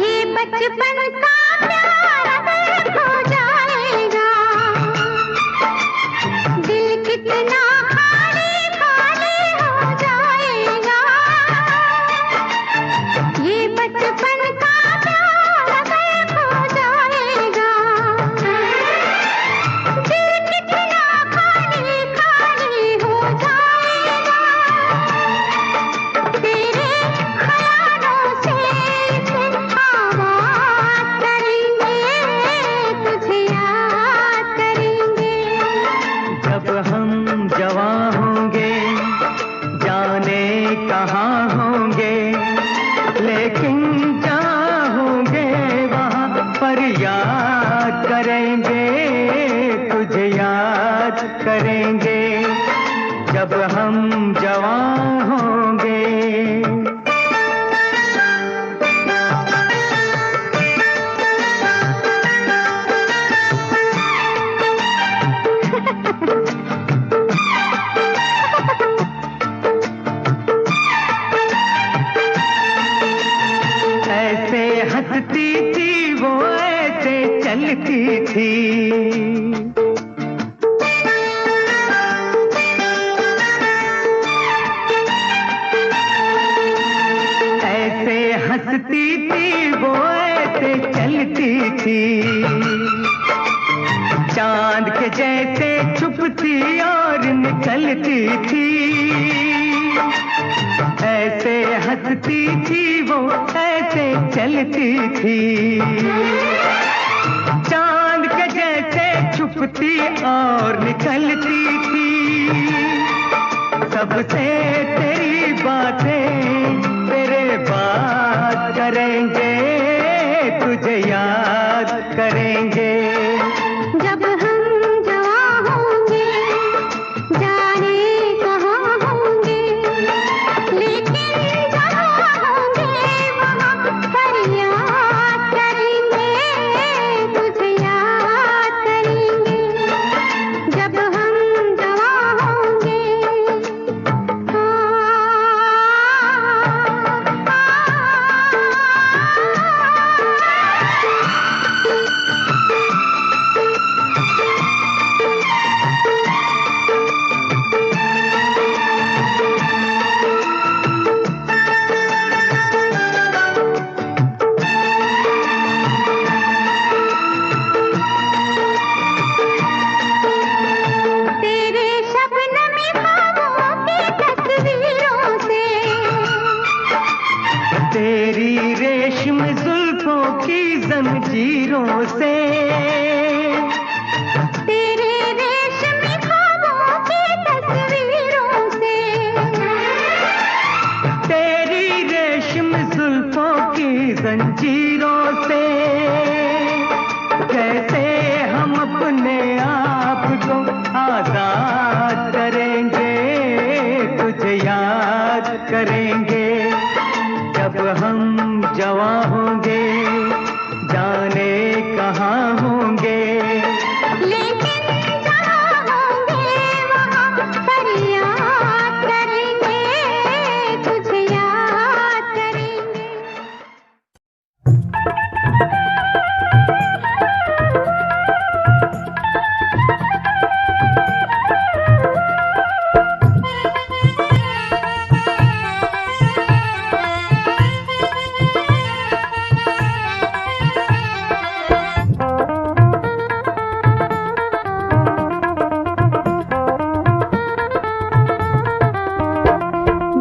ये बचपन का प्यार अगर खो जाएगा, दिल कितना खाली खाली हो जाएगा। ये बचपन का प्यार अगर खो जाएगा, दिल कितना खाली खाली हो जाएगा। तेरे ख्यालों से आवाज़ करेंगे, तुझे याद करेंगे। जब हम जवां होंगे जाने कहाँ होंगे, लेकिन जहाँ होंगे वहाँ पर याद करेंगे, तुझे याद करेंगे। जब हम जवां होंगे। ऐसे हंसती थी वो, ऐसे चलती थी, ऐसे हंसती थी वो, ऐसे चलती थी। चांद के जैसे छुपती और निकलती थी, ऐसे हंसती थी वो, ऐसे चलती थी। चांद के जैसे छुपती और निकलती थी। सबसे तेरी बातें तेरे बात करेंगे, तुझे याद करेंगे। जब हम जवां होंगे जाने कहाँ होंगे, लेकिन जहाँ होंगे वहाँ फरियाद करेंगे, तुझे याद करेंगे। जब हम जवां होंगे तेरे शबनमी ख्वाबों की तस्वीरों से, तेरी रेशम जुल्फों की जंजीरों से, तेरे रेशमी ख्वाबों की तस्वीरों से, तेरी रेशम जुल्फों की जंजीरों से, कैसे हम अपने आप को आजाद करेंगे, तुझे याद करेंगे। जब हम जवां होंगे जाने कहाँ होंगे, लेकिन जहाँ होंगे वहाँ फरियाद करेंगे, तुझे याद करेंगे।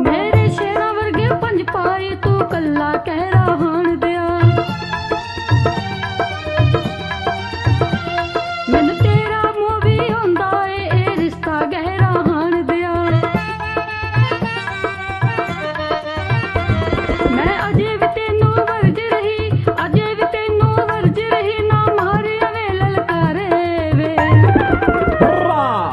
मेरे शेरा वर्गे पंज पाए तू कल्ला कह रहान दिया, मैनू तेरा मोह भी होंदा ए रिश्ता गहरा हान दिया। मैं अजे भी तेनू वर्ज रही, अजे भी तेनू वर्ज रही, ना मारे वे ललकारे वे,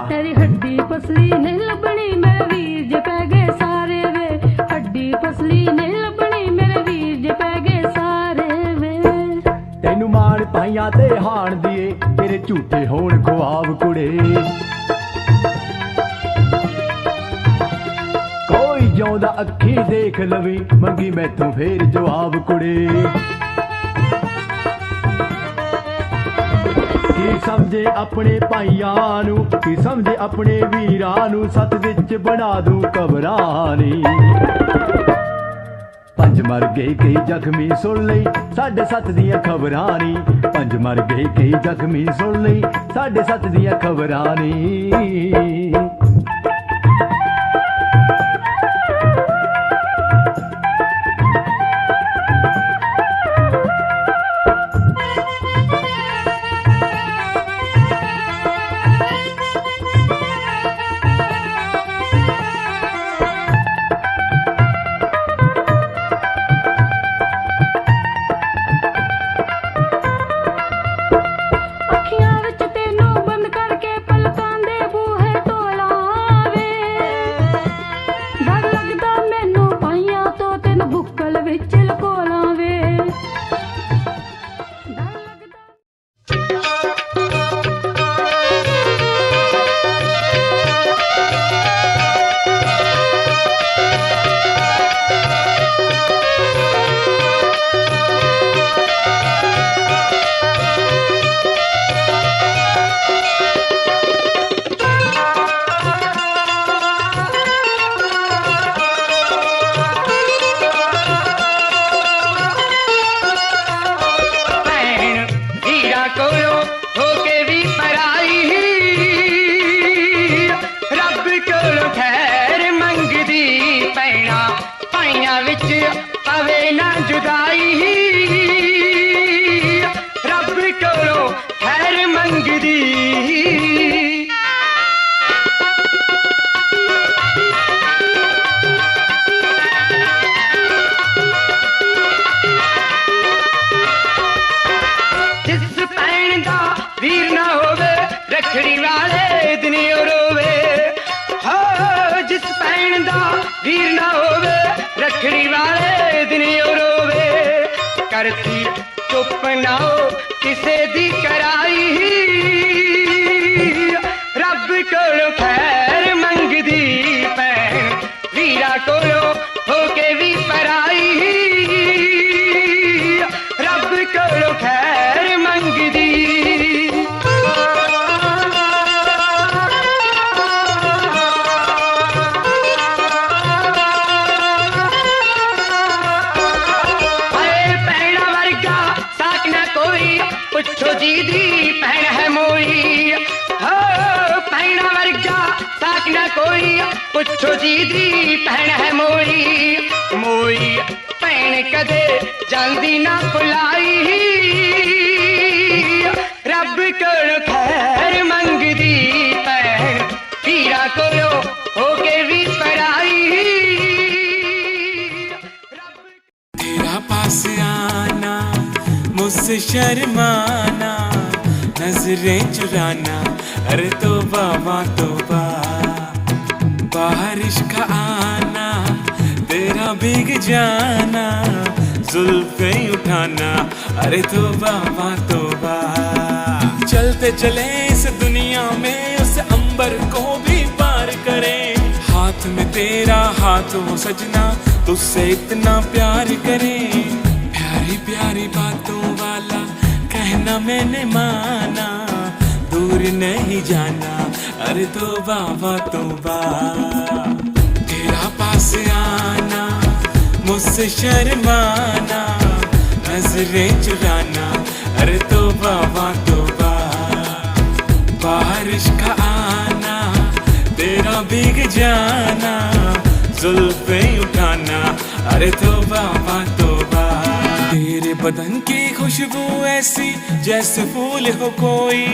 तेरी हड्डी पसली नहीं लबनी मेरे वीर जे पै गए सारे वे, हड्डी पसली नहीं लबनी मेरे वीर जे पै गए सारे वे। ਤੈਨੂੰ ਮਾਣ ਪਾਈਆਂ ਤੇ ਹਾਣ ਦੀਏ ਤੇਰੇ ਝੂਠੇ ਹੋਣ ਖੁਆਬ ਕੁੜੇ, ਕੋਈ ਜਿਉਂਦਾ ਅੱਖੀ ਦੇਖ ਲਵੀ ਮੰਗੀ ਮੈਥੋਂ ਫੇਰ ਜਵਾਬ ਕੁੜੇ। ਕੀ ਸਮਝੇ ਆਪਣੇ ਭਾਈਆਂ ਨੂੰ, ਕੀ ਸਮਝੇ ਆਪਣੇ ਵੀਰਾਂ ਨੂੰ, ਸੱਤ ਵਿੱਚ ਬਣਾ ਦੂੰ ਕਬਰਾਂ ਨੀ। ਪੰਜ ਮਰ ਗਏ ਕਈ ਜ਼ਖਮੀ ਸੁਣ ਲਈ ਸਾਡੇ ਸੱਤ ਦੀਆਂ ਖਬਰਾਂ ਨੀ, ਪੰਜ ਮਰ ਗਏ ਕਈ ਜ਼ਖਮੀ ਸੁਣ ਲਈ ਸਾਡੇ ਸੱਤ ਦੀਆਂ ਖਬਰਾਂ ਨੀ। ਅੱਖੀਆਂ ਵਿੱਚ ਤੈਨੂੰ ਬੰਦ ਕਰਕੇ ਪਲਕਾਂ ਦੇ ਬੂਹੇ ਟੋਲਾਵੇ, ਡਰ ਲੱਗਦਾ ਮੈਨੂੰ ਪਾਈਆਂ ਤੋਂ ਤੈਨੂੰ ਬੁੱਕਲ ਵਿੱਚ ਲੁਕੋ ਲਾਵੇ, ਡਰ ਲੱਗਦਾ। पवे ना जुदाई रब कोलो खैर मंगदी जिस प्यार की चुप ना हो किसे दी कराई रब कोलों खैर मंगदी भैन वीरा कोलों होके भी पराई रब कोलों खैर मंगदी पुछो जी दी भैन है मोई हो भैना वर्गा साक ना कोई पुछो जी दी भैन है मोई मोई भैन कदे जांदी ना भुलाई रब कोलों खैर मंगदी भैन वीरा कोलों होके भी पराई तेरा पास आना मुझसे शर्माना नजरें चुराना अरे तौबा तौबा बारिश का आना तेरा भीग जाना जुल्फें उठाना अरे तौबा तौबा चलते चले इस दुनिया में उस अंबर को भी पार करें हाथ में तेरा हाथ हो सजना तुझसे इतना प्यार करें प्यारी प्यारी बातों वाला कहना मैंने माना दूर नहीं जाना अरे तौबा तौबा तेरा पास आना मुझसे शर्माना नजरें चुराना अरे तौबा तौबा बारिश का आना तेरा भीग जाना जुल्फें उठाना अरे तौबा तौबा तेरे बदन की खुशबू ऐसी जैसे फूल हो कोई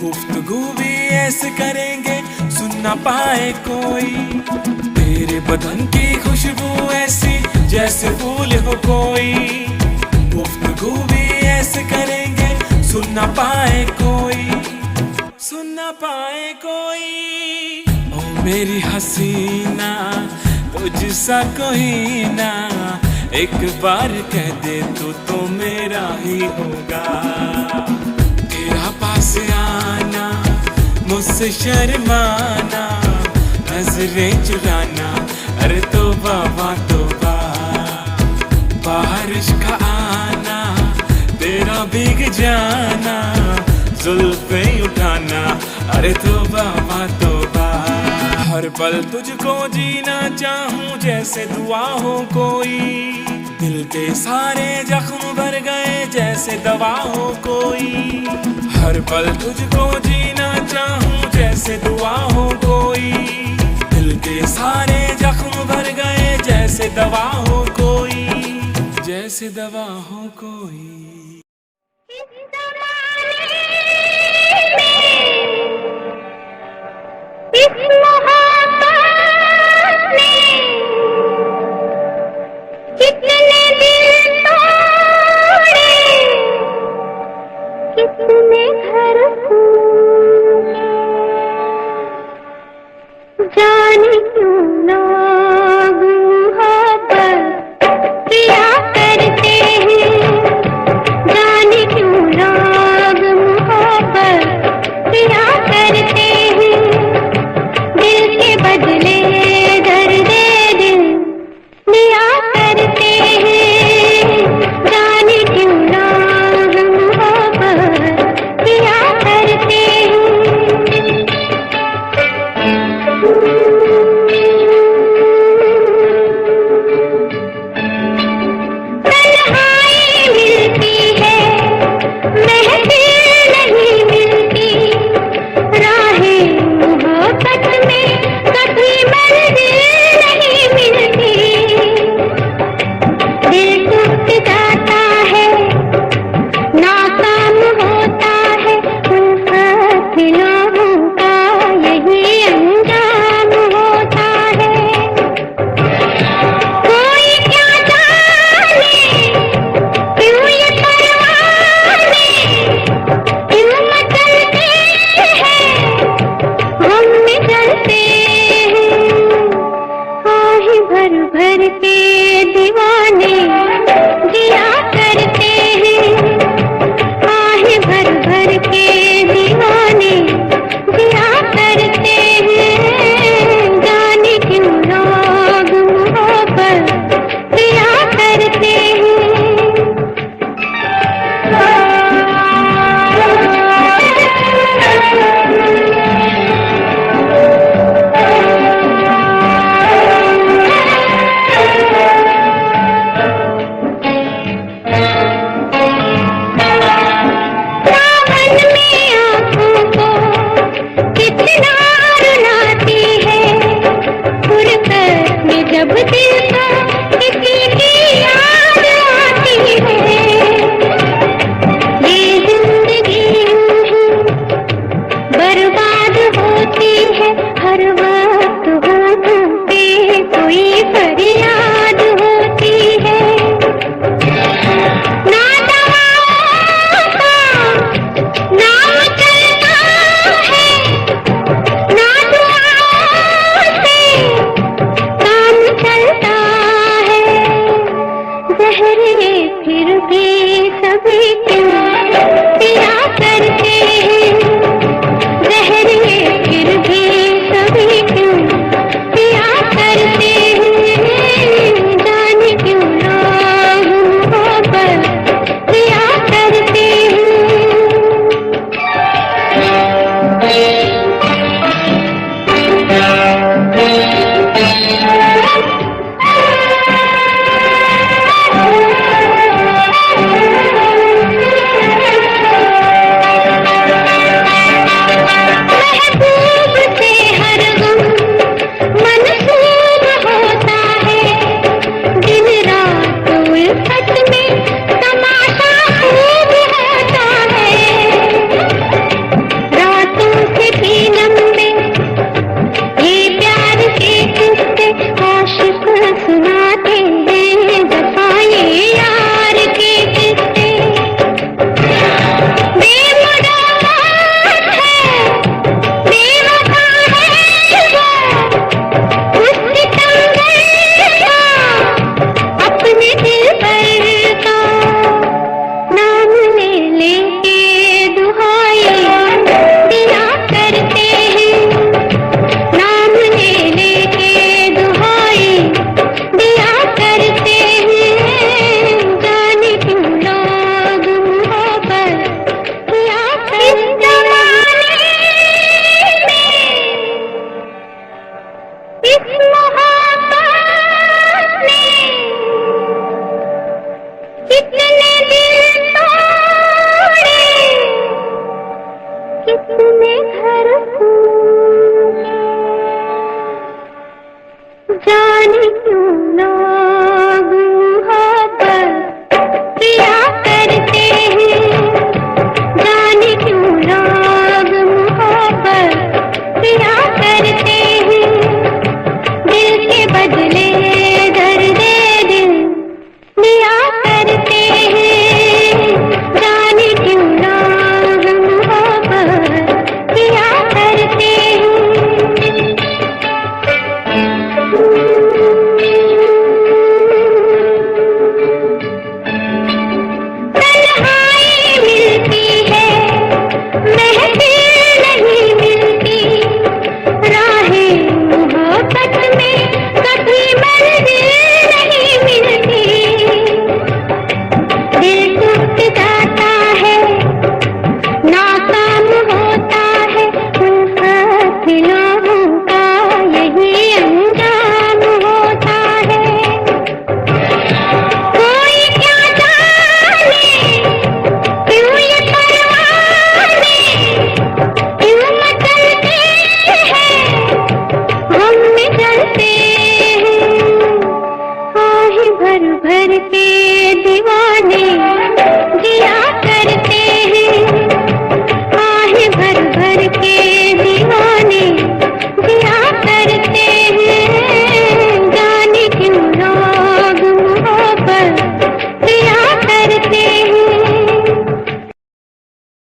गुफ्तगू भी ऐसे करेंगे सुन ना पाए कोई तेरे बदन की खुशबू ऐसी जैसे फूल हो कोई गुफ्तगू भी ऐसे करेंगे सुन ना पाए कोई सुन ना पाए कोई ओ मेरी हसीना तुझसा कोई ना एक बार कह दे तो मेरा ही होगा तेरा पास आना मुझसे शर्माना नजरें चुराना अरे तौबा तौबा बारिश का आना तेरा भीग जाना जुल्फें उठाना अरे तौबा तौबा हर पल तुझको जीना चाहूं जैसे दुआ हो कोई दिल के सारे जख्म भर गए जैसे दवा हो कोई हर पल तुझको जीना चाहूं जैसे दुआ हो कोई दिल के सारे जख्म भर गए जैसे दवा हो कोई जैसे दवा हो कोई इस मोहब्बत ने कितने दिल तोड़े कितने